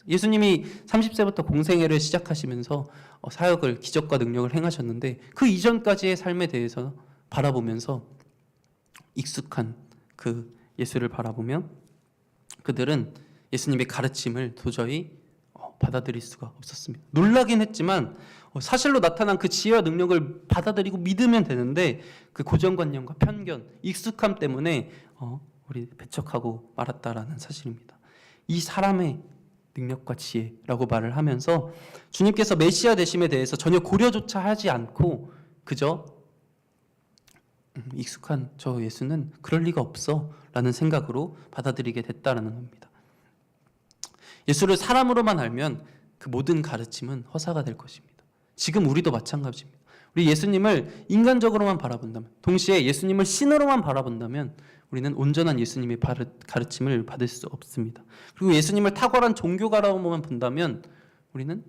예수님이 30세부터 공생애를 시작하시면서 사역을 기적과 능력을 행하셨는데 그 이전까지의 삶에 대해서 바라보면서 익숙한 그 예수를 바라보며 그들은 예수님의 가르침을 도저히 받아들일 수가 없었습니다. 놀라긴 했지만 사실로 나타난 그 지혜와 능력을 받아들이고 믿으면 되는데 그 고정관념과 편견, 익숙함 때문에 우리 배척하고 말았다라는 사실입니다. 이 사람의 능력과 지혜라고 말을 하면서 주님께서 메시아 되심에 대해서 전혀 고려조차 하지 않고 그저 익숙한 저 예수는 그럴 리가 없어 라는 생각으로 받아들이게 됐다라는 겁니다. 예수를 사람으로만 알면 그 모든 가르침은 허사가 될 것입니다. 지금 우리도 마찬가지입니다. 우리 예수님을 인간적으로만 바라본다면 동시에 예수님을 신으로만 바라본다면 우리는 온전한 예수님의 가르침을 받을 수 없습니다. 그리고 예수님을 탁월한 종교가로만 본다면 우리는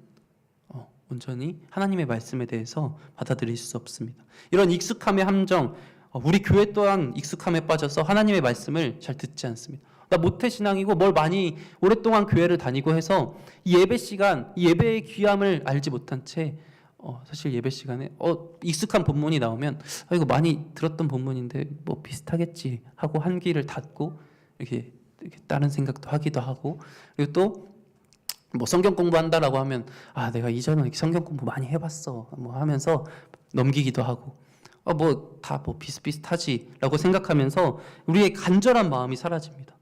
온전히 하나님의 말씀에 대해서 받아들일 수 없습니다. 이런 익숙함의 함정 우리 교회 또한 익숙함에 빠져서 하나님의 말씀을 잘 듣지 않습니다. 나 모태신앙이고 뭘 많이 오랫동안 교회를 다니고 해서 이 예배 시간, 이 예배의 귀함을 알지 못한 채 사실 예배 시간에 익숙한 본문이 나오면 이거 많이 들었던 본문인데 뭐 비슷하겠지 하고 한 귀를 닫고 이렇게 다른 생각도 하기도 하고, 그리고 또 뭐 성경 공부한다라고 하면 내가 이전에 성경 공부 많이 해봤어 뭐 하면서 넘기기도 하고 뭐 다 뭐 비슷비슷하지라고 생각하면서 우리의 간절한 마음이 사라집니다.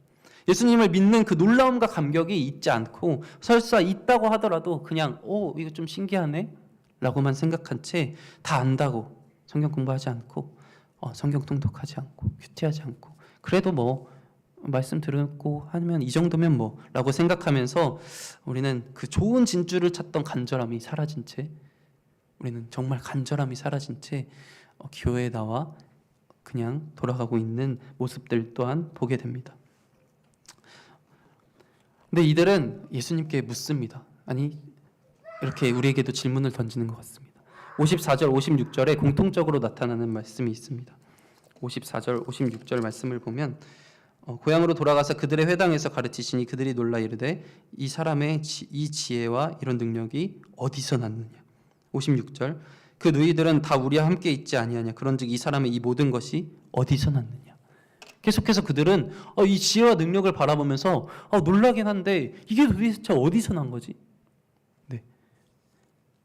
예수님을 믿는 그 놀라움과 감격이 있지 않고 설사 있다고 하더라도 그냥 이거 좀 신기하네 라고만 생각한 채 다 안다고 성경 공부하지 않고 성경 통독하지 않고 큐티하지 않고 그래도 뭐 말씀 듣고 하면 이 정도면 뭐 라고 생각하면서 우리는 그 좋은 진주를 찾던 간절함이 사라진 채, 우리는 정말 간절함이 사라진 채 교회에 나와 그냥 돌아가고 있는 모습들 또한 보게 됩니다. 근데 이들은 예수님께 묻습니다. 아니 이렇게 우리에게도 질문을 던지는 것 같습니다. 54절 56절에 공통적으로 나타나는 말씀이 있습니다. 54절 56절 말씀을 보면 고향으로 돌아가서 그들의 회당에서 가르치시니 그들이 놀라 이르되 이 사람의 이 지혜와 이런 능력이 어디서 났느냐. 56절 그 누이들은 다 우리와 함께 있지 아니하냐. 그런즉 이 사람의 이 모든 것이 어디서 났느냐. 계속해서 그들은 이 지혜와 능력을 바라보면서 놀라긴 한데 이게 도대체 어디서 난 거지? 네.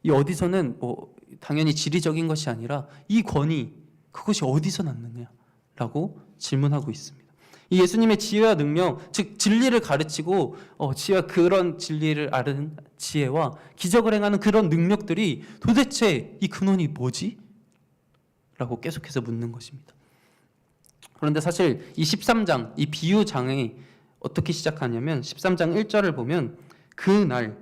이 어디서는 뭐 당연히 지리적인 것이 아니라 이 권위 그것이 어디서 났느냐라고 질문하고 있습니다. 이 예수님의 지혜와 능력, 즉 진리를 가르치고 지혜와 그런 진리를 아는 지혜와 기적을 행하는 그런 능력들이 도대체 이 근원이 뭐지? 라고 계속해서 묻는 것입니다. 그런데 사실 이 13장, 이 비유장에 어떻게 시작하냐면 13장 1절을 보면 그날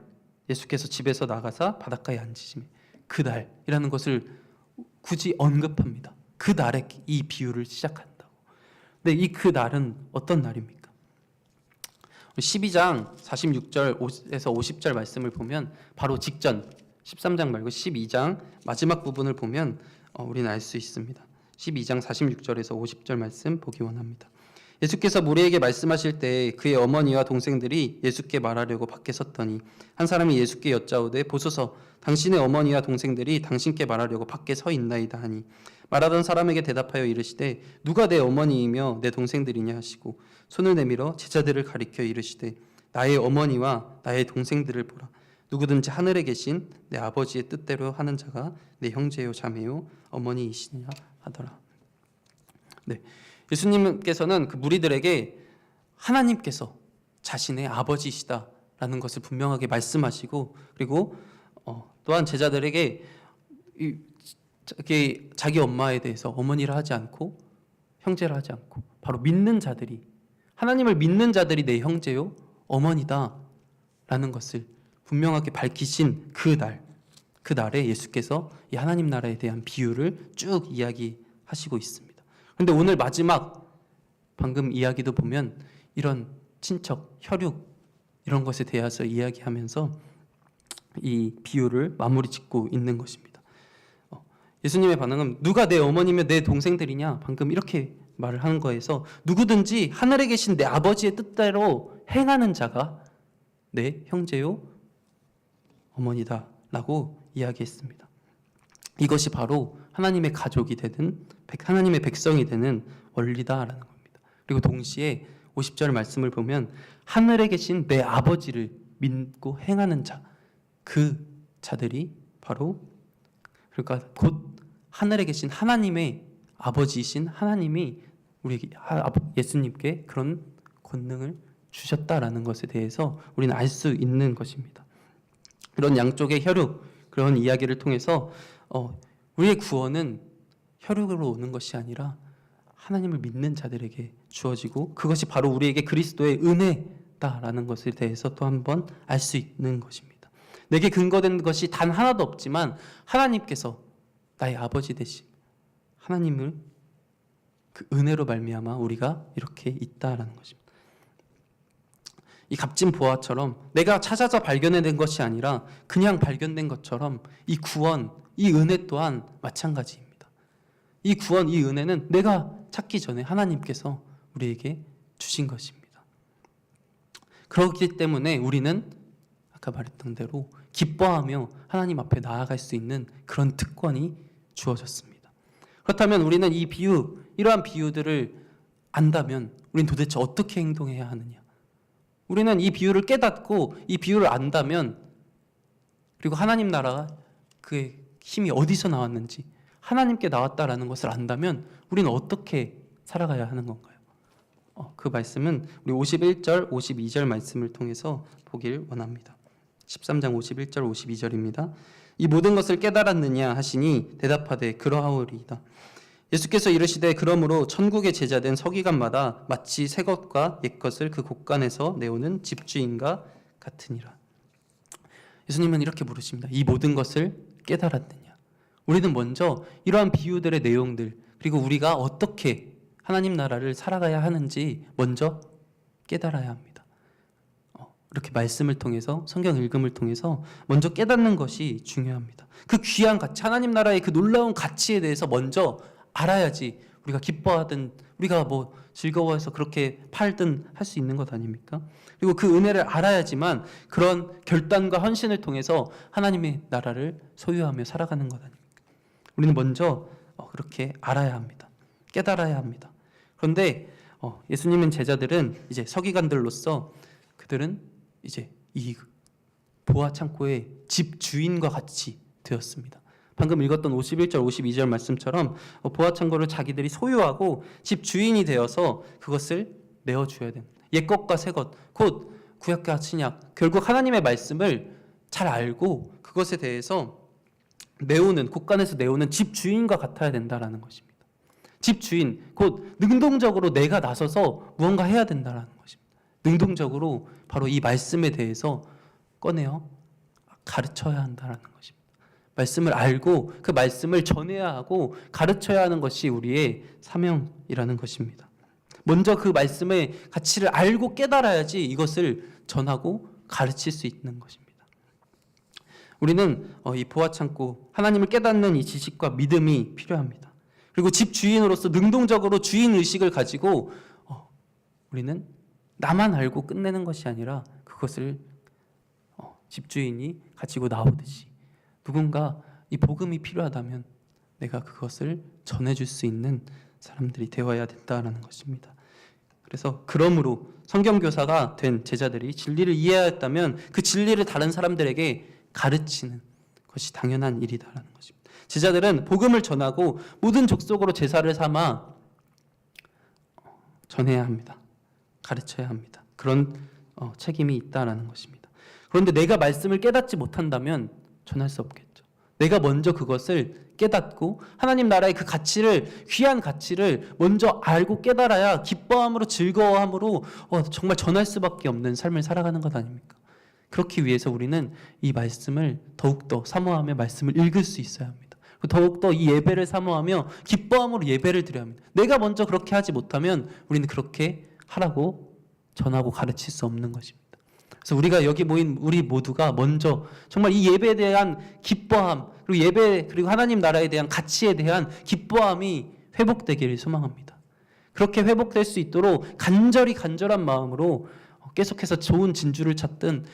예수께서 집에서 나가사 바닷가에 앉으시매 그날이라는 것을 굳이 언급합니다. 그날에 이 비유를 시작한다고. 근데 이 그날은 어떤 날입니까? 12장 46절에서 50절 말씀을 보면 바로 직전 13장 말고 12장 마지막 부분을 보면 우리는 알 수 있습니다. 12장 46절에서 50절 말씀 보기 원합니다. 예수께서 무리에게 말씀하실 때 그의 어머니와 동생들이 예수께 말하려고 밖에 섰더니 한 사람이 예수께 여짜오되 보소서 당신의 어머니와 동생들이 당신께 말하려고 밖에 서 있나이다 하니 말하던 사람에게 대답하여 이르시되 누가 내 어머니이며 내 동생들이냐 하시고 손을 내밀어 제자들을 가리켜 이르시되 나의 어머니와 나의 동생들을 보라. 누구든지 하늘에 계신 내 아버지의 뜻대로 하는 자가 내 형제요 자매요 어머니이시냐 하더라. 네, 예수님께서는 그 무리들에게 하나님께서 자신의 아버지이시다라는 것을 분명하게 말씀하시고, 그리고 또한 제자들에게 자기 엄마에 대해서 어머니라 하지 않고 형제라 하지 않고 바로 믿는 자들이, 하나님을 믿는 자들이 내 형제요 어머니다라는 것을 분명하게 밝히신 그날에 예수께서 이 하나님 나라에 대한 비유를 쭉 이야기하시고 있습니다. 그런데 오늘 마지막 방금 이야기도 보면 이런 친척, 혈육 이런 것에 대해서 이야기하면서 이 비유를 마무리 짓고 있는 것입니다. 예수님의 반응은 누가 내 어머니며 내 동생들이냐 방금 이렇게 말을 하는 거에서 누구든지 하늘에 계신 내 아버지의 뜻대로 행하는 자가 내 형제요 어머니다 라고 이야기했습니다. 이것이 바로 하나님의 가족이 되는 하나님의 백성이 되는 원리다라는 겁니다. 그리고 동시에 50절 말씀을 보면 하늘에 계신 내 아버지를 믿고 행하는 자, 그 자들이 바로 그러니까 곧 하늘에 계신 하나님의 아버지이신 하나님이 우리 예수님께 그런 권능을 주셨다라는 것에 대해서 우리는 알 수 있는 것입니다. 그런 양쪽의 혈육, 그런 이야기를 통해서 우리의 구원은 혈육으로 오는 것이 아니라 하나님을 믿는 자들에게 주어지고 그것이 바로 우리에게 그리스도의 은혜다라는 것에 대해서 또 한 번 알 수 있는 것입니다. 내게 근거된 것이 단 하나도 없지만 하나님께서 나의 아버지 되신 하나님을 그 은혜로 말미암아 우리가 이렇게 있다라는 것입니다. 이 값진 보화처럼 내가 찾아서 발견해낸 것이 아니라 그냥 발견된 것처럼 이 구원, 이 은혜 또한 마찬가지입니다. 이 구원, 이 은혜는 내가 찾기 전에 하나님께서 우리에게 주신 것입니다. 그렇기 때문에 우리는 아까 말했던 대로 기뻐하며 하나님 앞에 나아갈 수 있는 그런 특권이 주어졌습니다. 그렇다면 우리는 이 비유, 이러한 비유들을 안다면 우리는 도대체 어떻게 행동해야 하느냐? 우리는 이 비유를 깨닫고 이 비유를 안다면, 그리고 하나님 나라가 그의 힘이 어디서 나왔는지 하나님께 나왔다라는 것을 안다면 우리는 어떻게 살아가야 하는 건가요? 그 말씀은 우리 51절, 52절 말씀을 통해서 보길 원합니다. 13장 51절, 52절입니다. 이 모든 것을 깨달았느냐 하시니 대답하되 그러하오리이다. 예수께서 이르시되 그러므로 천국의 제자된 서기관마다 마치 새 것과 옛 것을 그 곳간에서 내오는 집주인과 같으니라. 예수님은 이렇게 물으십니다. 이 모든 것을 깨달았느냐? 우리는 먼저 이러한 비유들의 내용들, 그리고 우리가 어떻게 하나님 나라를 살아가야 하는지 먼저 깨달아야 합니다. 이렇게 말씀을 통해서, 성경 읽음을 통해서 먼저 깨닫는 것이 중요합니다. 그 귀한 가치, 하나님 나라의 그 놀라운 가치에 대해서 먼저 알아야지 우리가 기뻐하든 우리가 뭐 즐거워해서 그렇게 팔든 할 수 있는 것 아닙니까? 그리고 그 은혜를 알아야지만 그런 결단과 헌신을 통해서 하나님의 나라를 소유하며 살아가는 것 아닙니까? 우리는 먼저 그렇게 알아야 합니다. 깨달아야 합니다. 그런데 예수님은 제자들은 이제 서기관들로서 그들은 이제 이 보화 창고의 집 주인과 같이 되었습니다. 방금 읽었던 51절, 52절 말씀처럼 보화 창고를 자기들이 소유하고 집 주인이 되어서 그것을 내어줘야 됩니다. 옛것과 새것, 곧 구약과 신약, 결국 하나님의 말씀을 잘 알고 그것에 대해서 내오는, 곳간에서 내오는 집 주인과 같아야 된다라는 것입니다. 집 주인, 곧 능동적으로 내가 나서서 무언가 해야 된다라는 것입니다. 능동적으로 바로 이 말씀에 대해서 꺼내어 가르쳐야 한다라는 것입니다. 말씀을 알고 그 말씀을 전해야 하고 가르쳐야 하는 것이 우리의 사명이라는 것입니다. 먼저 그 말씀의 가치를 알고 깨달아야지 이것을 전하고 가르칠 수 있는 것입니다. 우리는 이 보화창고, 하나님을 깨닫는 이 지식과 믿음이 필요합니다. 그리고 집 주인으로서 능동적으로 주인 의식을 가지고 우리는 나만 알고 끝내는 것이 아니라 그것을 집주인이 가지고 나오듯이 누군가 이 복음이 필요하다면 내가 그것을 전해줄 수 있는 사람들이 되어야 된다는 것입니다. 그래서 그러므로 성경교사가 된 제자들이 진리를 이해하였다면 그 진리를 다른 사람들에게 가르치는 것이 당연한 일이다라는 것입니다. 제자들은 복음을 전하고 모든 족속으로 제사를 삼아 전해야 합니다. 가르쳐야 합니다. 그런 책임이 있다라는 것입니다. 그런데 내가 말씀을 깨닫지 못한다면 전할 수 없겠죠. 내가 먼저 그것을 깨닫고 하나님 나라의 그 가치를, 귀한 가치를 먼저 알고 깨달아야 기뻐함으로, 즐거워함으로 정말 전할 수밖에 없는 삶을 살아가는 것 아닙니까? 그렇기 위해서 우리는 이 말씀을 더욱더 사모하며 말씀을 읽을 수 있어야 합니다. 더욱더 이 예배를 사모하며 기뻐함으로 예배를 드려야 합니다. 내가 먼저 그렇게 하지 못하면 우리는 그렇게 하라고 전하고 가르칠 수 없는 것입니다. 그래서 우리가 여기 모인 우리 모두가 먼저 정말 이 예배에 대한 기뻐함, 그리고 예배, 그리고 하나님 나라에 대한 가치에 대한 기뻐함이 회복되기를 소망합니다. 그렇게 회복될 수 있도록 간절한 마음으로 계속해서 좋은 진주를 찾던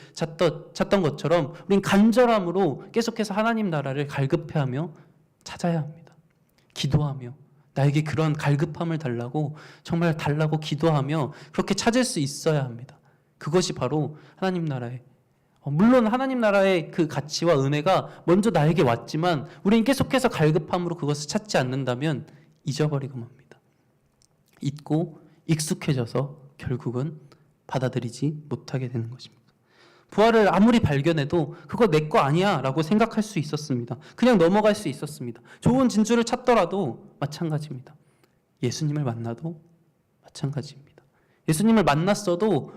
것처럼 우린 간절함으로 계속해서 하나님 나라를 갈급해하며 찾아야 합니다. 기도하며 나에게 그런 갈급함을 달라고, 정말 달라고 기도하며 그렇게 찾을 수 있어야 합니다. 그것이 바로 하나님 나라의, 물론 하나님 나라의 그 가치와 은혜가 먼저 나에게 왔지만 우리는 계속해서 갈급함으로 그것을 찾지 않는다면 잊어버리고 맙니다. 잊고 익숙해져서 결국은 받아들이지 못하게 되는 것입니다. 부활을 아무리 발견해도 그거 내 거 아니야 라고 생각할 수 있었습니다. 그냥 넘어갈 수 있었습니다. 좋은 진주를 찾더라도 마찬가지입니다. 예수님을 만나도 마찬가지입니다. 예수님을 만났어도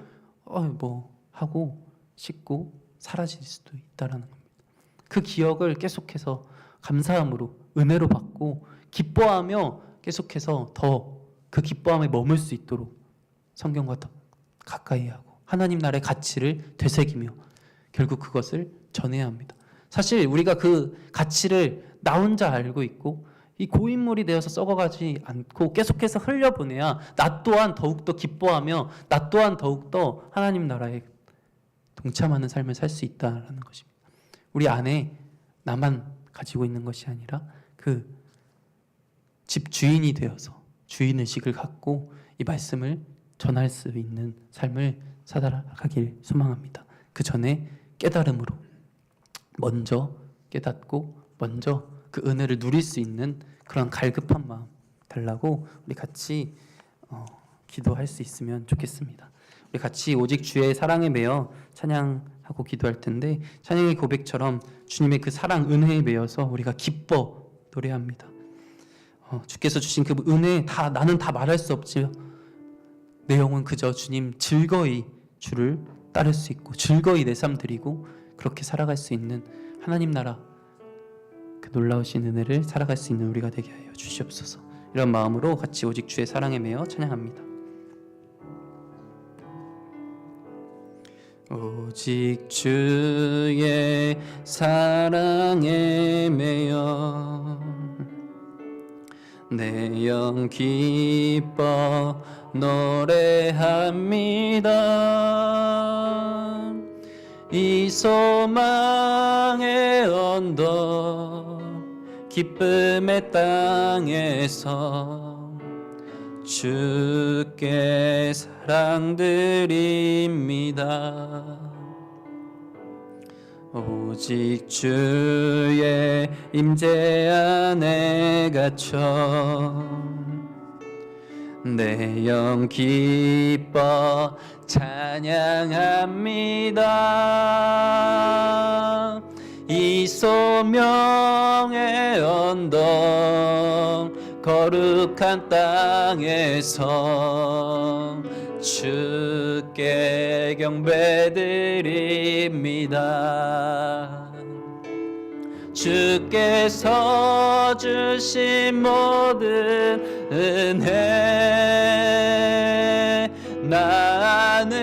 뭐 하고 씻고 사라질 수도 있다라는 겁니다. 그 기억을 계속해서 감사함으로, 은혜로 받고 기뻐하며 계속해서 더 그 기뻐함에 머물 수 있도록 성경과 더 가까이 하고 하나님 나라의 가치를 되새기며 결국 그것을 전해야 합니다. 사실 우리가 그 가치를 나 혼자 알고 있고 이 고인물이 되어서 썩어가지 않고 계속해서 흘려보내야 나 또한 더욱더 기뻐하며 나 또한 더욱더 하나님 나라에 동참하는 삶을 살 수 있다라는 것입니다. 우리 안에 나만 가지고 있는 것이 아니라 그 집 주인이 되어서 주인의식을 갖고 이 말씀을 전할 수 있는 삶을 살아가길 소망합니다. 그 전에 깨달음으로 먼저 깨닫고 먼저 그 은혜를 누릴 수 있는 그런 갈급한 마음 달라고 우리 같이 기도할 수 있으면 좋겠습니다. 우리 같이 오직 주의 사랑에 매여 찬양하고 기도할 텐데, 찬양의 고백처럼 주님의 그 사랑 은혜에 매여서 우리가 기뻐 노래합니다. 주께서 주신 그 은혜 나는 다 말할 수 없지요. 내 영혼 그저 주님 즐거이 주를 따를 수 있고 즐거이 내 삶 드리고 그렇게 살아갈 수 있는 하나님 나라 그 놀라우신 은혜를 살아갈 수 있는 우리가 되게 하여 주시옵소서. 이런 마음으로 같이 오직 주의 사랑에 매여 찬양합니다. 오직 주의 사랑에 매여 내 영 기뻐 노래합니다. 이 소망의 언덕 기쁨의 땅에서 주께 사랑드립니다. 오직 주의 임재 안에 갇혀 내 영 기뻐 찬양합니다. 이 소명의 언덕 거룩한 땅에서 주께 경배드립니다. 주께서 주신 모든 은혜 나는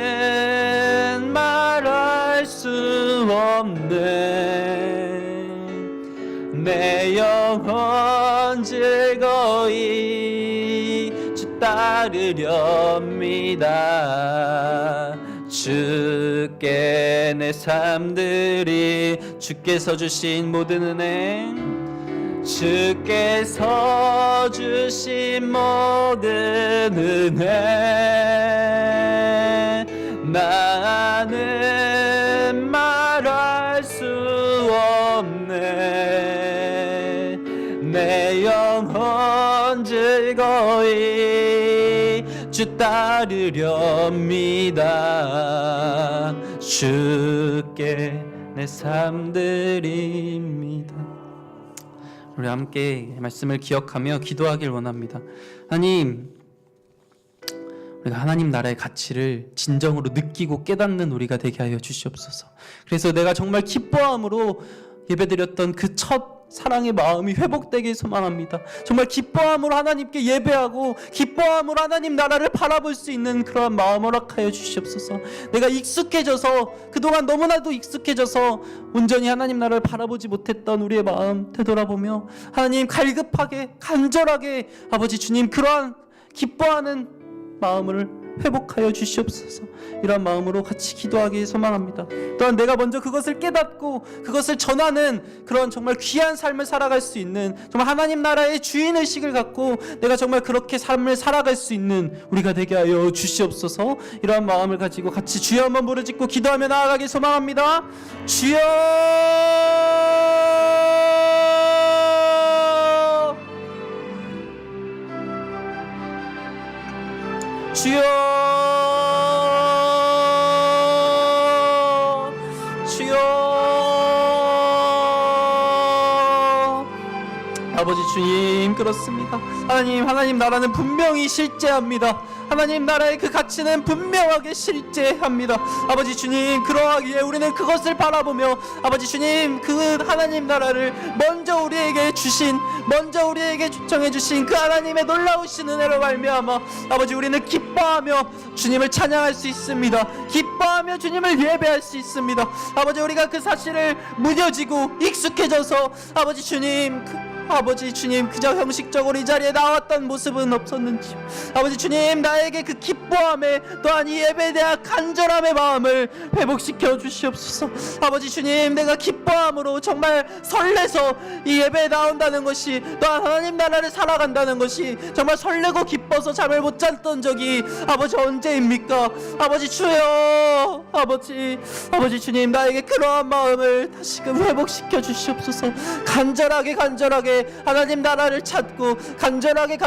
말할 수 없네. 내 영혼 즐거이 주 따르렵니다. 주께 내 삶들이 주께서 주신 모든 은혜 주께서 주신 모든 은혜 나는 말할 수 없네. 내 영혼 즐거이 주 따르렵니다. 주께 내 삶 드립니다. 우리 함께 말씀을 기억하며 기도하길 원합니다. 하나님, 우리가 하나님 나라의 가치를 진정으로 느끼고 깨닫는 우리가 되게 하여 주시옵소서. 그래서 내가 정말 기뻐함으로 예배드렸던 그 첫 사랑의 마음이 회복되길 소망합니다. 정말 기뻐함으로 하나님께 예배하고 기뻐함으로 하나님 나라를 바라볼 수 있는 그러한 마음 허락하여 주시옵소서. 내가 익숙해져서 그동안 너무나도 익숙해져서 온전히 하나님 나라를 바라보지 못했던 우리의 마음 되돌아보며 하나님 갈급하게 간절하게 아버지 주님 그러한 기뻐하는 마음을 회복하여 주시옵소서. 이런 마음으로 같이 기도하기 소망합니다. 또한 내가 먼저 그것을 깨닫고 그것을 전하는 그런 정말 귀한 삶을 살아갈 수 있는 정말 하나님 나라의 주인의식을 갖고 내가 정말 그렇게 삶을 살아갈 수 있는 우리가 되게 하여 주시옵소서. 이러한 마음을 가지고 같이 주여 한번 부르짖고 기도하며 나아가기 소망합니다. 주여 주여 주여 아버지 주님 그렇습니다. 하나님 나라는 분명히 실제합니다. 하나님 나라의 그 가치는 분명하게 실제합니다. 아버지 주님 그러하기에 우리는 그것을 바라보며 아버지 주님 그 하나님 나라를 먼저 우리에게 주신 먼저 우리에게 초청해 주신 그 하나님의 놀라우신 은혜로 말미암아 아버지 우리는 기뻐하며 주님을 찬양할 수 있습니다. 기뻐하며 주님을 예배할 수 있습니다. 아버지 우리가 그 사실을 무뎌지고 익숙해져서 아버지 주님 아버지 주님 그저 형식적으로 이 자리에 나왔던 모습은 없었는지 아버지 주님 나에게 그 기뻐함에 또한 이 예배에 대한 간절함의 마음을 회복시켜 주시옵소서. 아버지 주님 내가 기뻐함으로 정말 설레서 이 예배에 나온다는 것이 또한 하나님 나라를 살아간다는 것이 정말 설레고 기뻐서 잠을 못 잤던 적이 아버지 언제입니까? 아버지 주여 아버지 주님 나에게 그러한 마음을 다시금 회복시켜 주시옵소서. 간절하게 하나님 나라를 찾고 간절하게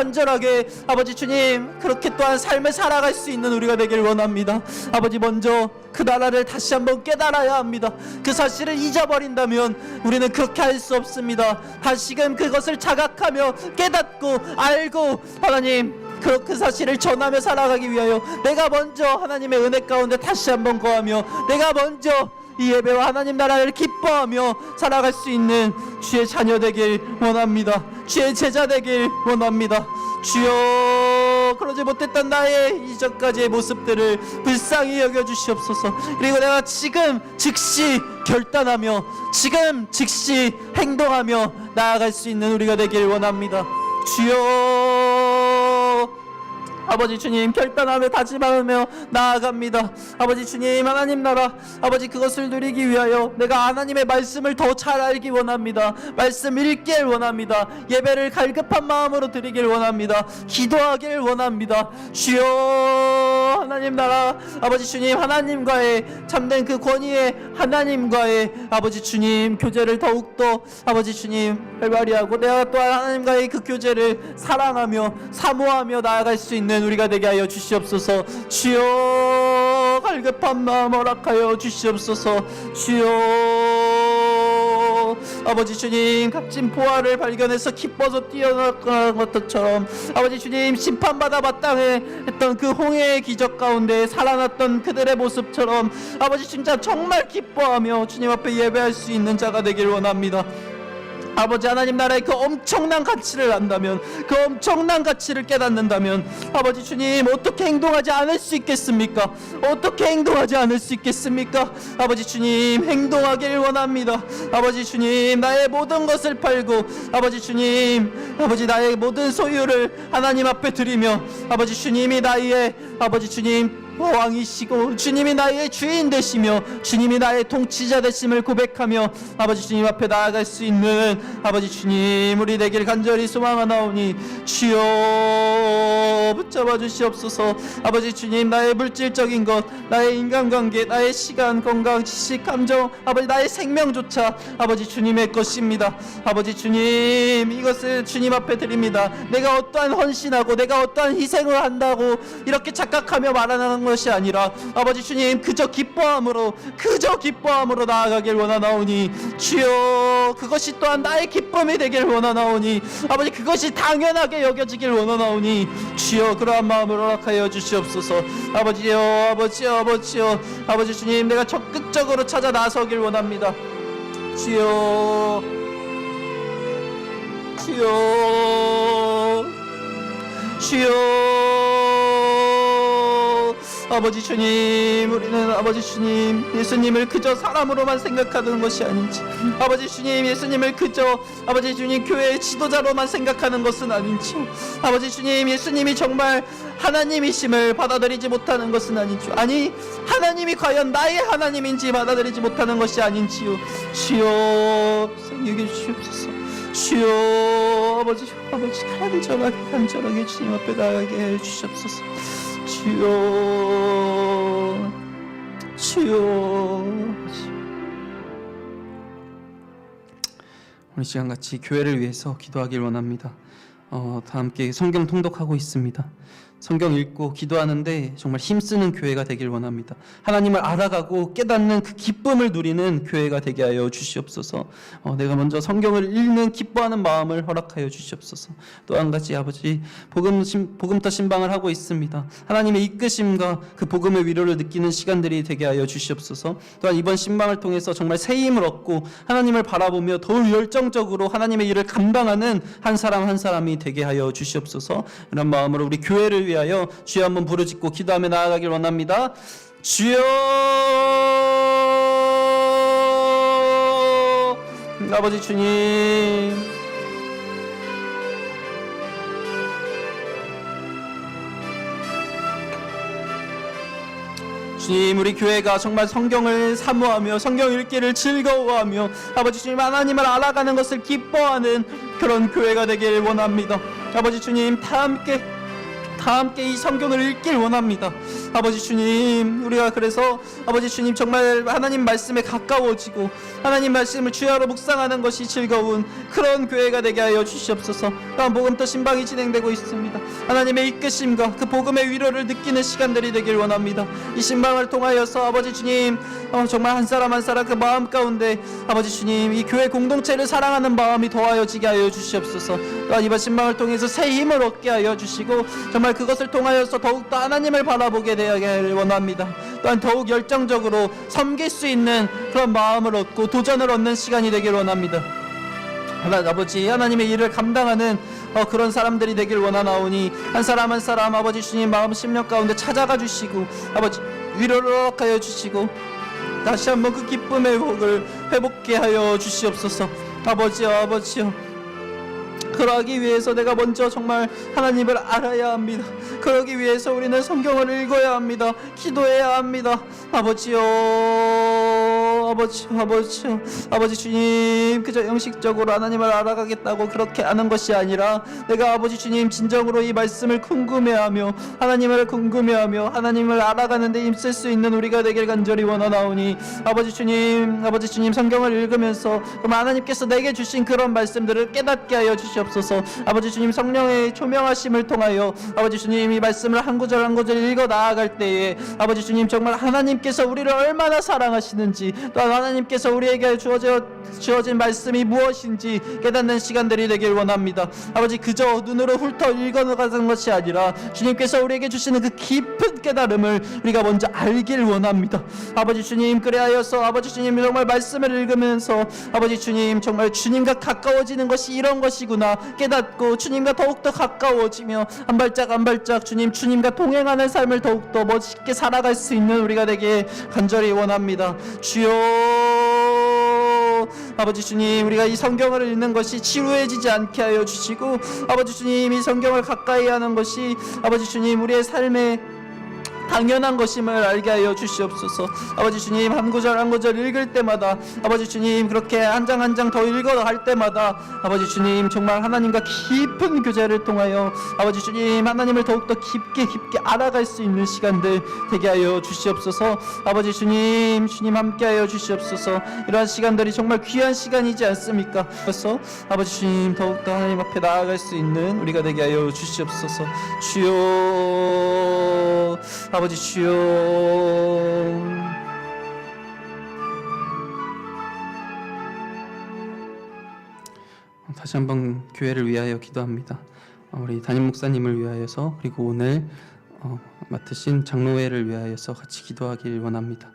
아버지 주님 그렇게 또한 삶을 살아갈 수 있는 우리가 되길 원합니다. 아버지 먼저 그 나라를 다시 한번 깨달아야 합니다. 그 사실을 잊어버린다면 우리는 그렇게 할 수 없습니다. 다시금 그것을 자각하며 깨닫고 알고 하나님 그 사실을 전하며 살아가기 위하여 내가 먼저 하나님의 은혜 가운데 다시 한번 거하며 내가 먼저 이 예배와 하나님 나라를 기뻐하며 살아갈 수 있는 주의 자녀 되길 원합니다. 주의 제자 되길 원합니다. 주여 그러지 못했던 나의 이전까지의 모습들을 불쌍히 여겨주시옵소서. 그리고 내가 지금 즉시 결단하며 지금 즉시 행동하며 나아갈 수 있는 우리가 되길 원합니다. 주여 아버지 주님 결단하며 다짐하며 나아갑니다. 아버지 주님 하나님 나라 아버지 그것을 누리기 위하여 내가 하나님의 말씀을 더 잘 알기 원합니다. 말씀 읽길 원합니다. 예배를 갈급한 마음으로 드리길 원합니다. 기도하길 원합니다. 주여 하나님 나라 아버지 주님 하나님과의 참된 그 권위의 하나님과의 아버지 주님 교제를 더욱더 아버지 주님 활발히 하고 내가 또한 하나님과의 그 교제를 사랑하며 사모하며 나아갈 수 있는 우리가 되게 하여 주시옵소서. 주여 갈급한 마음 허락하여 주시옵소서. 주여 아버지 주님 값진 보화를 발견해서 기뻐서 뛰어나가는 것처럼 아버지 주님 심판받아 마땅해 했던 그 홍해의 기적 가운데 살아났던 그들의 모습처럼 아버지 진짜 정말 기뻐하며 주님 앞에 예배할 수 있는 자가 되길 원합니다. 아버지 하나님 나라의 그 엄청난 가치를 안다면 그 엄청난 가치를 깨닫는다면 아버지 주님 어떻게 행동하지 않을 수 있겠습니까? 어떻게 행동하지 않을 수 있겠습니까? 아버지 주님 행동하길 원합니다. 아버지 주님 나의 모든 것을 팔고 아버지 주님 아버지 나의 모든 소유를 하나님 앞에 드리며 아버지 주님이 나의 아버지 주님 왕이시고 주님이 나의 주인 되시며 주님이 나의 통치자 되심을 고백하며 아버지 주님 앞에 나아갈 수 있는 아버지 주님 우리 되길 간절히 소망하나오니 주여 붙잡아 주시옵소서. 아버지 주님 나의 물질적인 것 나의 인간관계 나의 시간 건강 지식 감정 아버지 나의 생명조차 아버지 주님의 것입니다. 아버지 주님 이것을 주님 앞에 드립니다. 내가 어떠한 헌신하고 내가 어떠한 희생을 한다고 이렇게 착각하며 말하는 것이 아니라 아버지 주님 그저 기뻐함으로 나아가길 원하나오니 주여 그것이 또한 나의 기쁨이 되길 원하나오니 아버지 그것이 당연하게 여겨지길 원하나오니 주여 그러한 마음을 허락하여 주시옵소서. 아버지여 아버지 주님 내가 적극적으로 찾아 나서길 원합니다. 주여 아버지 주님 우리는 아버지 주님 예수님을 그저 사람으로만 생각하는 것이 아닌지 아버지 주님 예수님을 그저 아버지 주님 교회의 지도자로만 생각하는 것은 아닌지 아버지 주님 예수님이 정말 하나님이심을 받아들이지 못하는 것은 아닌지 아니 하나님이 과연 나의 하나님인지 받아들이지 못하는 것이 아닌지요. 주여 생기게 주시옵소서. 주여 아버지 간절하게 주님 앞에 나가게 해 주시옵소서. 주여 오늘 시간같이 교회를 위해서 기도하길 원합니다. 다 함께 성경 통독하고 있습니다. 성경 읽고 기도하는데 정말 힘쓰는 교회가 되길 원합니다. 하나님을 알아가고 깨닫는 그 기쁨을 누리는 교회가 되게 하여 주시옵소서. 내가 먼저 성경을 읽는 기뻐하는 마음을 허락하여 주시옵소서. 또 한 가지 아버지 복음터 신방을 하고 있습니다. 하나님의 이끄심과 그 복음의 위로를 느끼는 시간들이 되게 하여 주시옵소서. 또한 이번 신방을 통해서 정말 새 힘을 얻고 하나님을 바라보며 더욱 열정적으로 하나님의 일을 감당하는 한 사람 한 사람이 되게 하여 주시옵소서. 이런 마음으로 우리 교회를 위하여 주여 한번 부르짖고 기도하며 나아가길 원합니다. 주여 아버지 주님, 아버지 주님 예수님을 그저 사람으로만 생각하는 것이 아닌지 아버지 주님 예수님을 그저 아버지 주님 교회의 지도자로만 생각하는 것은 아닌지 아버지 주님 예수님이 정말 하나님이심을 받아들이지 못하는 것은 아닌지 아니 하나님이 과연 나의 하나님인지 받아들이지 못하는 것이 아닌지요. 주여 그것이 또한 나의 기쁨이 되길 원합니다. 주여 주님, 우리 교회가 정말 성경을 사모하며 성경 읽기를 즐거워하며 아버지 주님 하나님을 알아가는 것을 기뻐하는 그런 교회가 되길 원합니다. 아버지 주님, 다 함께 이 성경을 읽길 원합니다. 아버지 주님, 우리가 그래서 아버지 주님 정말 하나님 말씀에 가까워지고 하나님 말씀을 주야로 묵상하는 것이 즐거운 그런 교회가 되게 하여 주시옵소서. 또한 복음도 신방이 진행되고 있습니다. 하나님의 이끄심과 그 복음의 위로를 느끼는 시간들이 되길 원합니다. 이 신방을 통하여서 아버지 주님 정말 한 사람 한 사람 그 마음 가운데 아버지 주님 이 교회 공동체를 사랑하는 마음이 더하여지게 하여 주시옵소서. 또한 이번 신방을 통해서 새 힘을 얻게 하여 주시고 정말 그것을 통하여서 더욱더 하나님을 바라보게 되길 원합니다. 또한 더욱 열정적으로 섬길 수 있는 그런 마음을 얻고 도전을 얻는 시간이 되길 원합니다. 아버지 하나님의 일을 감당하는 그런 사람들이 되길 원하나오니 한 사람 한 사람 아버지 주님 마음 심령 가운데 찾아가 주시고 아버지 위로를 허락하여 주시고 다시 한번 그 기쁨의 복을 회복케 하여 주시옵소서. 아버지요 그러기 위해서 내가 먼저 정말 하나님을 알아야 합니다. 그러기 위해서 우리는 성경을 읽어야 합니다. 기도해야 합니다. 아버지요 아버지 주님, 그저 형식적으로 하나님을 알아가겠다고 그렇게 아는 것이 아니라 내가 아버지 주님 진정으로 이 말씀을 궁금해하며 하나님을 궁금해하며 하나님을 알아가는 데 힘쓸 수 있는 우리가 되길 간절히 원하나오니 아버지 주님 성경을 읽으면서 하나님께서 내게 주신 그런 말씀들을 깨닫게 하여 주시옵소서. 아버지 주님 성령의 초명하심을 통하여 아버지 주님 이 말씀을 한 구절 한 구절 읽어 나아갈 때에 아버지 주님 정말 하나님께서 우리를 얼마나 사랑하시는지 또한 하나님께서 우리에게 주어진 말씀이 무엇인지 깨닫는 시간들이 되길 원합니다. 아버지 그저 눈으로 훑어 읽어가는 것이 아니라 주님께서 우리에게 주시는 그 깊은 깨달음을 우리가 먼저 알길 원합니다. 아버지 주님 그리하여서 아버지 주님 정말 말씀을 읽으면서 아버지 주님 정말 주님과 가까워지는 것이 이런 것이구나 깨닫고 주님과 더욱더 가까워지며 한 발짝 한 발짝 주님과 동행하는 삶을 더욱더 멋있게 살아갈 수 있는 우리가 되게 간절히 원합니다. 주여 아버지 주님 우리가 이 성경을 읽는 것이 지루해지지 않게 하여 주시고 아버지 주님 이 성경을 가까이 하는 것이 아버지 주님 우리의 삶에 당연한 것임을 알게 하여 주시옵소서. 아버지 주님 한 구절 한 구절 읽을 때마다 아버지 주님 그렇게 한 장 한 장 더 읽어갈 때마다 아버지 주님 정말 하나님과 깊은 교제를 통하여 아버지 주님 하나님을 더욱더 깊게 알아갈 수 있는 시간들 되게 하여 주시옵소서. 아버지 주님 함께 하여 주시옵소서. 이러한 시간들이 정말 귀한 시간이지 않습니까? 그래서 아버지 주님 더욱더 하나님 앞에 나아갈 수 있는 우리가 되게 하여 주시옵소서. 주여 아버지 주여 다시 한번 교회를 위하여 기도합니다. 우리 담임 목사님을 위하여서 그리고 오늘 맡으신 장로회를 위하여서 같이 기도하길 원합니다.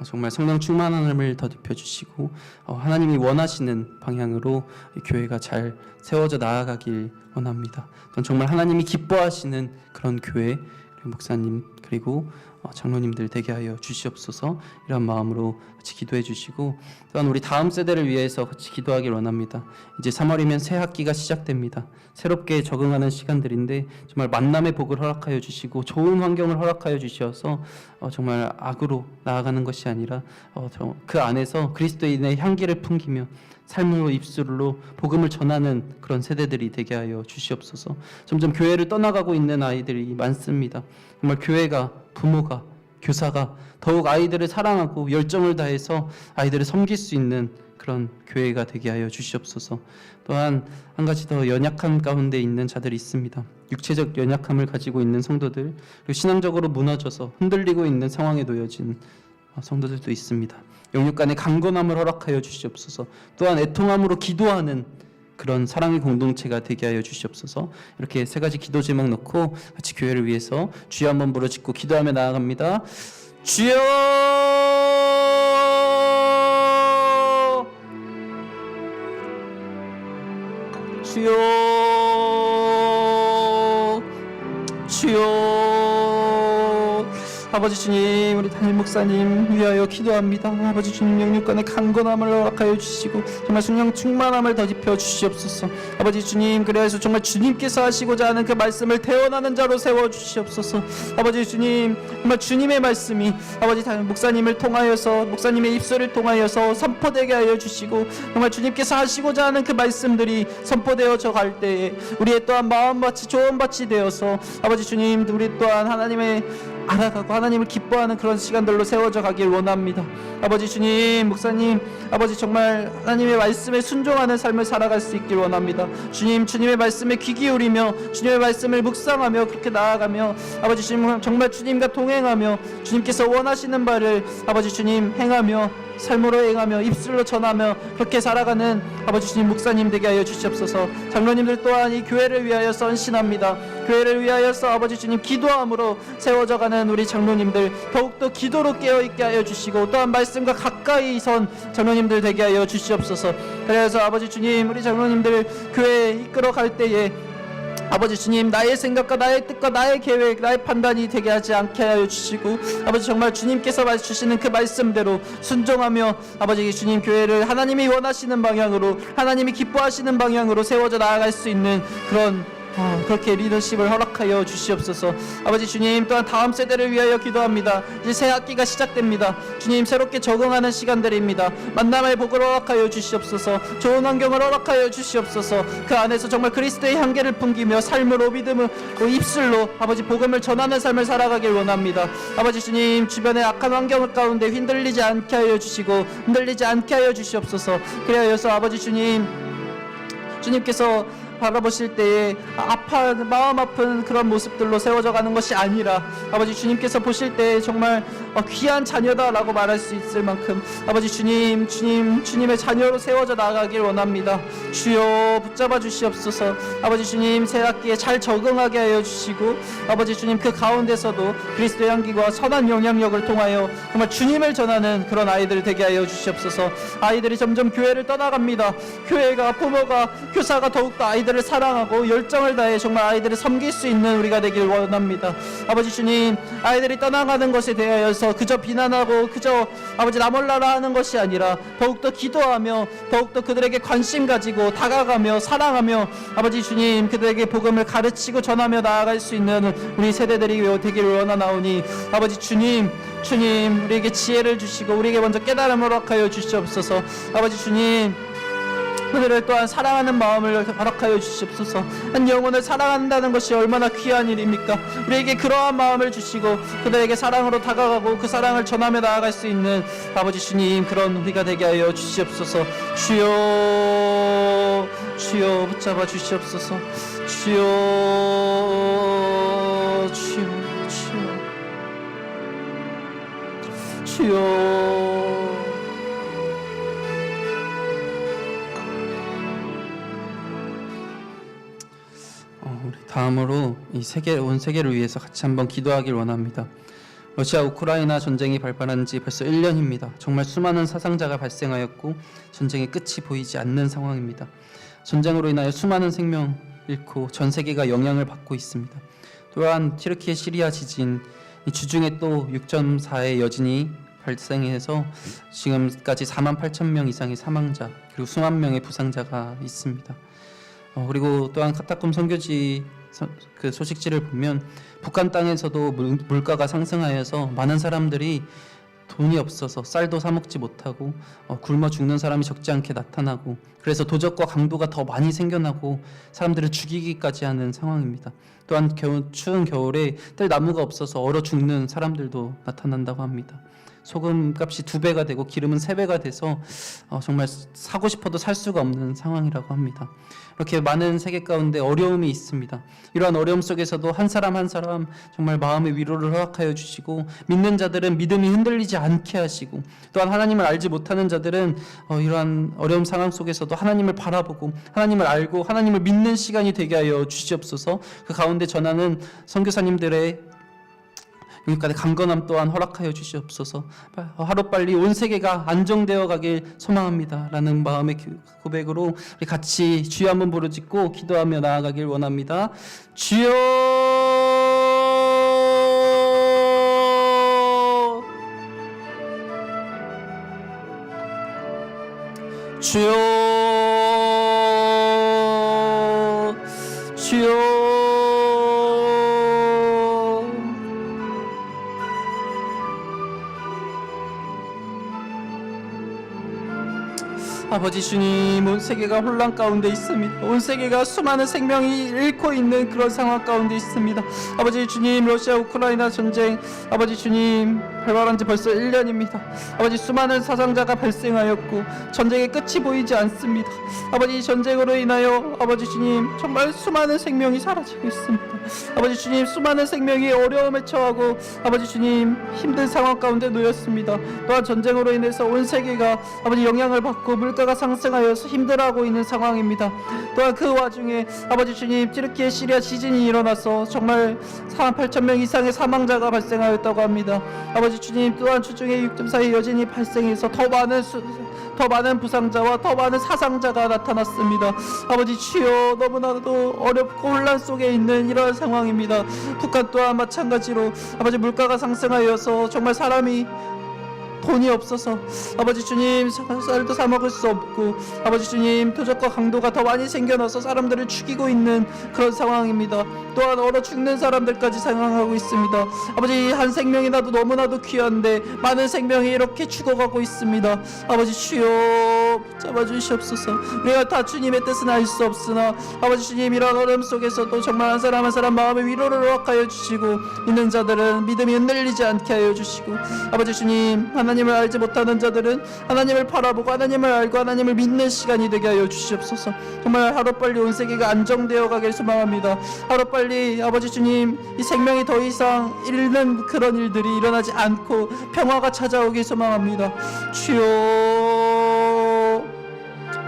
정말 성령 충만함을 더딥혀 주시고 하나님이 원하시는 방향으로 이 교회가 잘 세워져 나아가길 원합니다. 정말 하나님이 기뻐하시는 그런 교회 목사님 그리고 장로님들 되게 하여 주시옵소서. 이런 마음으로 같이 기도해 주시고 또한 우리 다음 세대를 위해서 같이 기도하길 원합니다. 이제 3월이면 새 학기가 시작됩니다. 새롭게 적응하는 시간들인데 정말 만남의 복을 허락하여 주시고 좋은 환경을 허락하여 주셔서 정말 악으로 나아가는 것이 아니라 그 안에서 그리스도인의 향기를 풍기며 삶으로 입술로 복음을 전하는 그런 세대들이 되게 하여 주시옵소서. 점점 교회를 떠나가고 있는 아이들이 많습니다. 정말 교회가 부모가 교사가 더욱 아이들을 사랑하고 열정을 다해서 아이들을 섬길 수 있는 그런 교회가 되게 하여 주시옵소서. 또한 한 가지 더 연약함 가운데 있는 자들이 있습니다. 육체적 연약함을 가지고 있는 성도들 그리고 신앙적으로 무너져서 흔들리고 있는 상황에 놓여진 성도들도 있습니다. 영육 간의 강건함을 허락하여 주시옵소서. 또한 애통함으로 기도하는 그런 사랑의 공동체가 되게 하여 주시옵소서. 이렇게 세 가지 기도 제목 넣고 같이 교회를 위해서 주여 한번 부르짖고 기도하며 나아갑니다. 주여 주여 주여 아버지 주님, 우리 담임 목사님 위하여 기도합니다. 아버지 주님, 영육간의 강건함을 허락하여 주시고 정말 성령 충만함을 더입혀 주시옵소서. 아버지 주님, 그래서 정말 주님께서 하시고자 하는 그 말씀을 태어나는 자로 세워 주시옵소서. 아버지 주님, 정말 주님의 말씀이 아버지 담임 목사님을 통하여서, 목사님의 입술을 통하여서 선포되게 하여 주시고 정말 주님께서 하시고자 하는 그 말씀들이 선포되어져 갈 때에 우리의 또한 마음밭이 좋은 밭이 되어서 아버지 주님, 우리 또한 하나님의 알아가고 하나님을 기뻐하는 그런 시간들로 세워져 가길 원합니다. 아버지 주님, 목사님, 아버지 정말 하나님의 말씀에 순종하는 삶을 살아갈 수 있길 원합니다. 주님, 주님의 말씀에 귀 기울이며 주님의 말씀을 묵상하며 그렇게 나아가며 아버지 주님, 정말 주님과 동행하며 주님께서 원하시는 바를 아버지 주님 행하며 삶으로 행하며 입술로 전하며 그렇게 살아가는 아버지 주님 목사님 되게 하여 주시옵소서. 장로님들 또한 이 교회를 위하여 헌신합니다. 교회를 위하여서 아버지 주님 기도함으로 세워져가는 우리 장로님들 더욱더 기도로 깨어있게 하여 주시고 또한 말씀과 가까이 선 장로님들 되게 하여 주시옵소서. 그래서 아버지 주님, 우리 장로님들 교회에 이끌어갈 때에 아버지 주님, 나의 생각과 나의 뜻과 나의 계획, 나의 판단이 되게 하지 않게 하여 주시고 아버지 정말 주님께서 주시는 그 말씀대로 순종하며 아버지 주님 교회를 하나님이 원하시는 방향으로, 하나님이 기뻐하시는 방향으로 세워져 나아갈 수 있는 그런 그렇게 리더십을 허락하여 주시옵소서. 아버지 주님, 또한 다음 세대를 위하여 기도합니다. 이제 새 학기가 시작됩니다. 주님, 새롭게 적응하는 시간들입니다. 만남의 복을 허락하여 주시옵소서. 좋은 환경을 허락하여 주시옵소서. 그 안에서 정말 그리스도의 향기를 풍기며 삶으로, 믿음으로, 입술로 아버지 복음을 전하는 삶을 살아가길 원합니다. 아버지 주님, 주변의 악한 환경 가운데 흔들리지 않게 하여 주시고 흔들리지 않게 하여 주시옵소서. 그리하여서 아버지 주님, 주님께서 바라보실 때에 마음 아픈 그런 모습들로 세워져 가는 것이 아니라 아버지 주님께서 보실 때 정말 귀한 자녀다라고 말할 수 있을 만큼 아버지 주님의 자녀로 세워져 나가길 원합니다. 주여 붙잡아 주시옵소서. 아버지 주님, 새 학기에 잘 적응하게 하여 주시고 아버지 주님, 그 가운데서도 그리스도의 향기와 선한 영향력을 통하여 정말 주님을 전하는 그런 아이들 되게 하여 주시옵소서. 아이들이 점점 교회를 떠나갑니다. 교회가, 부모가, 교사가 더욱더 아이들을 사랑하고 열정을 다해 정말 아이들을 섬길 수 있는 우리가 되길 원합니다. 아버지 주님, 아이들이 떠나가는 것에 대하여서 그저 비난하고 그저 아버지 나 몰라라 하는 것이 아니라 더욱더 기도하며 더욱더 그들에게 관심 가지고 다가가며 사랑하며 아버지 주님, 그들에게 복음을 가르치고 전하며 나아갈 수 있는 우리 세대들이 되기를 원하나오니 아버지 주님, 우리에게 지혜를 주시고 우리에게 먼저 깨달음을 허락하여 주시옵소서. 아버지 주님, 그들을 또한 사랑하는 마음을 허락하여 주시옵소서. 한 영혼을 사랑한다는 것이 얼마나 귀한 일입니까? 우리에게 그러한 마음을 주시고 그들에게 사랑으로 다가가고 그 사랑을 전하며 나아갈 수 있는 아버지 주님, 그런 우리가 되게 하여 주시옵소서. 주여 붙잡아 주시옵소서. 주여 우리 다음으로 온 세계를 위해서 같이 한번 기도하길 원합니다. 러시아 우크라이나 전쟁이 발발한 지 벌써 1년입니다. 정말 수많은 사상자가 발생하였고 전쟁의 끝이 보이지 않는 상황입니다. 전쟁으로 인하여 수많은 생명 잃고 전 세계가 영향을 받고 있습니다. 또한 튀르키예 시리아 지진, 주중에 또 6.4의 여진이 발생해서 지금까지 48,000명 이상의 사망자 그리고 수만 명의 부상자가 있습니다. 그리고 또한 카타콤 선교지 그 소식지를 보면 북한 땅에서도 물가가 상승하여서 많은 사람들이 돈이 없어서 쌀도 사 먹지 못하고 굶어 죽는 사람이 적지 않게 나타나고 그래서 도적과 강도가 더 많이 생겨나고 사람들을 죽이기까지 하는 상황입니다. 또한 추운 겨울에 뗄나무가 없어서 얼어 죽는 사람들도 나타난다고 합니다. 소금 값이 2배가 되고 기름은 3배가 돼서 정말 사고 싶어도 살 수가 없는 상황이라고 합니다. 이렇게 많은 세계 가운데 어려움이 있습니다. 이러한 어려움 속에서도 한 사람 한 사람 정말 마음의 위로를 허락하여 주시고 믿는 자들은 믿음이 흔들리지 않게 하시고 또한 하나님을 알지 못하는 자들은 이러한 어려움 상황 속에서도 하나님을 바라보고 하나님을 알고 하나님을 믿는 시간이 되게 하여 주시옵소서. 그 가운데 전하는 선교사님들의 여기까지 강건함 또한 허락하여 주시옵소서. 하루빨리 온 세계가 안정되어 가길 소망합니다 라는 마음의 고백으로 우리 같이 주여 한번 부르짖고 기도하며 나아가길 원합니다. 주여 주여 주여 아버지 주님, 온 세계가 혼란 가운데 있습니다. 온 세계가 수많은 생명이 잃고 있는 그런 상황 가운데 있습니다. 아버지 주님, 러시아 우크라이나 전쟁, 아버지 주님 발발한 지 벌써 1년입니다. 아버지 수많은 사상자가 발생하였고 전쟁의 끝이 보이지 않습니다. 아버지 전쟁으로 인하여 아버지 주님 정말 수많은 생명이 사라지고 있습니다. 아버지 주님, 수많은 생명이 어려움에 처하고 아버지 주님 힘든 상황 가운데 놓였습니다. 또한 전쟁으로 인해서 온 세계가 아버지 영향을 받고 물가가 상승하여서 힘들어하고 있는 상황입니다. 또한 그 와중에 아버지 주님, 튀르키예 시리아 지진이 일어나서 정말 48,000명 이상의 사망자가 발생하였다고 합니다. 아버지 주님, 또한 주중에 6.4의 여진이 발생해서 더 많은 부상자와 더 많은 사상자가 나타났습니다. 아버지 주여, 너무나도 어렵고 혼란 속에 있는 이러한 상황입니다. 북한 또한 마찬가지로 아버지 물가가 상승하여서 정말 사람이 돈이 없어서 아버지 주님 쌀도 사 먹을 수 없고 아버지 주님 도적과 강도가 더 많이 생겨나서 사람들을 죽이고 있는 그런 상황입니다. 또한 얼어 죽는 사람들까지 상황하고 있습니다. 아버지, 한 생명이 나도 너무나도 귀한데 많은 생명이 이렇게 죽어가고 있습니다. 아버지 주여 잡아주시옵소서. 우리가 다 주님의 뜻은 알 수 없으나 아버지 주님, 이런 어려움 속에서도 정말 한 사람 한 사람 마음의 위로를 허락하여 주시고 있는 자들은 믿음이 흔들리지 않게 하여 주시고 아버지 주님, 하나님을 알지 못하는 자들은 하나님을 바라보고 하나님을 알고 하나님을 믿는 시간이 되게 하여 주시옵소서. 정말 하루빨리 온 세계가 안정되어 가길 소망합니다. 하루빨리 아버지 주님, 이 생명이 더 이상 잃는 그런 일들이 일어나지 않고 평화가 찾아오길 소망합니다. 주여,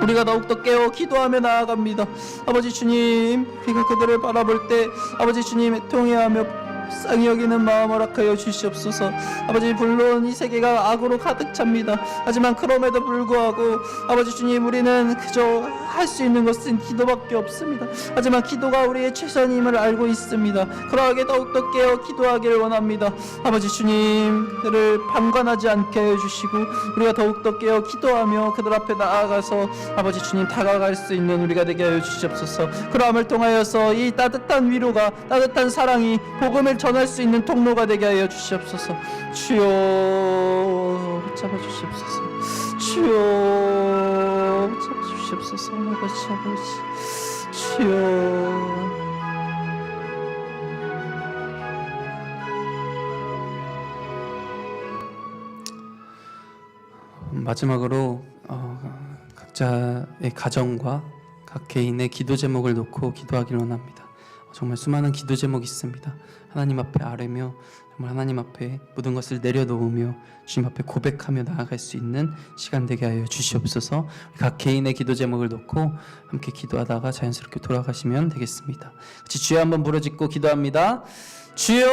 우리가 더욱더 깨어 기도하며 나아갑니다. 아버지 주님, 우리가 그들을 바라볼 때 아버지 주님 애통해하며 불쌍히 여기는 마음 허락하여 주시옵소서. 아버지, 물론 이 세계가 악으로 가득 찹니다. 하지만 그럼에도 불구하고 아버지 주님, 우리는 그저 할 수 있는 것은 기도밖에 없습니다. 하지만 기도가 우리의 최선임을 알고 있습니다. 그러하게 더욱더 깨어 기도하기를 원합니다. 아버지 주님, 그들을 방관하지 않게 해주시고 우리가 더욱더 깨어 기도하며 그들 앞에 나아가서 아버지 주님 다가갈 수 있는 우리가 되게 하여 주시옵소서. 그러함을 통하여서 이 따뜻한 위로가, 따뜻한 사랑이 복음을 전할 수 있는 통로가 되게 하여 주시옵소서. 주여 잡아주시옵소서. 주여 잡아주시옵소서. 아버지 주여. 마지막으로 각자의 가정과 각 개인의 기도 제목을 놓고 기도하기를 원합니다. 정말 수많은 기도 제목이 있습니다. 하나님 앞에 아뢰며 정말 하나님 앞에 모든 것을 내려놓으며 주님 앞에 고백하며 나아갈 수 있는 시간 되게 하여 주시옵소서. 각 개인의 기도 제목을 놓고 함께 기도하다가 자연스럽게 돌아가시면 되겠습니다. 같이 주여 한번 부르짖고 기도합니다. 주여.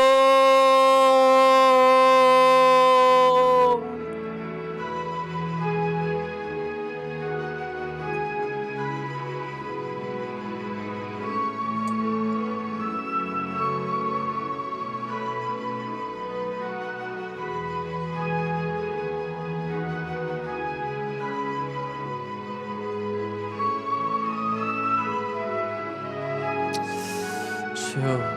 주여.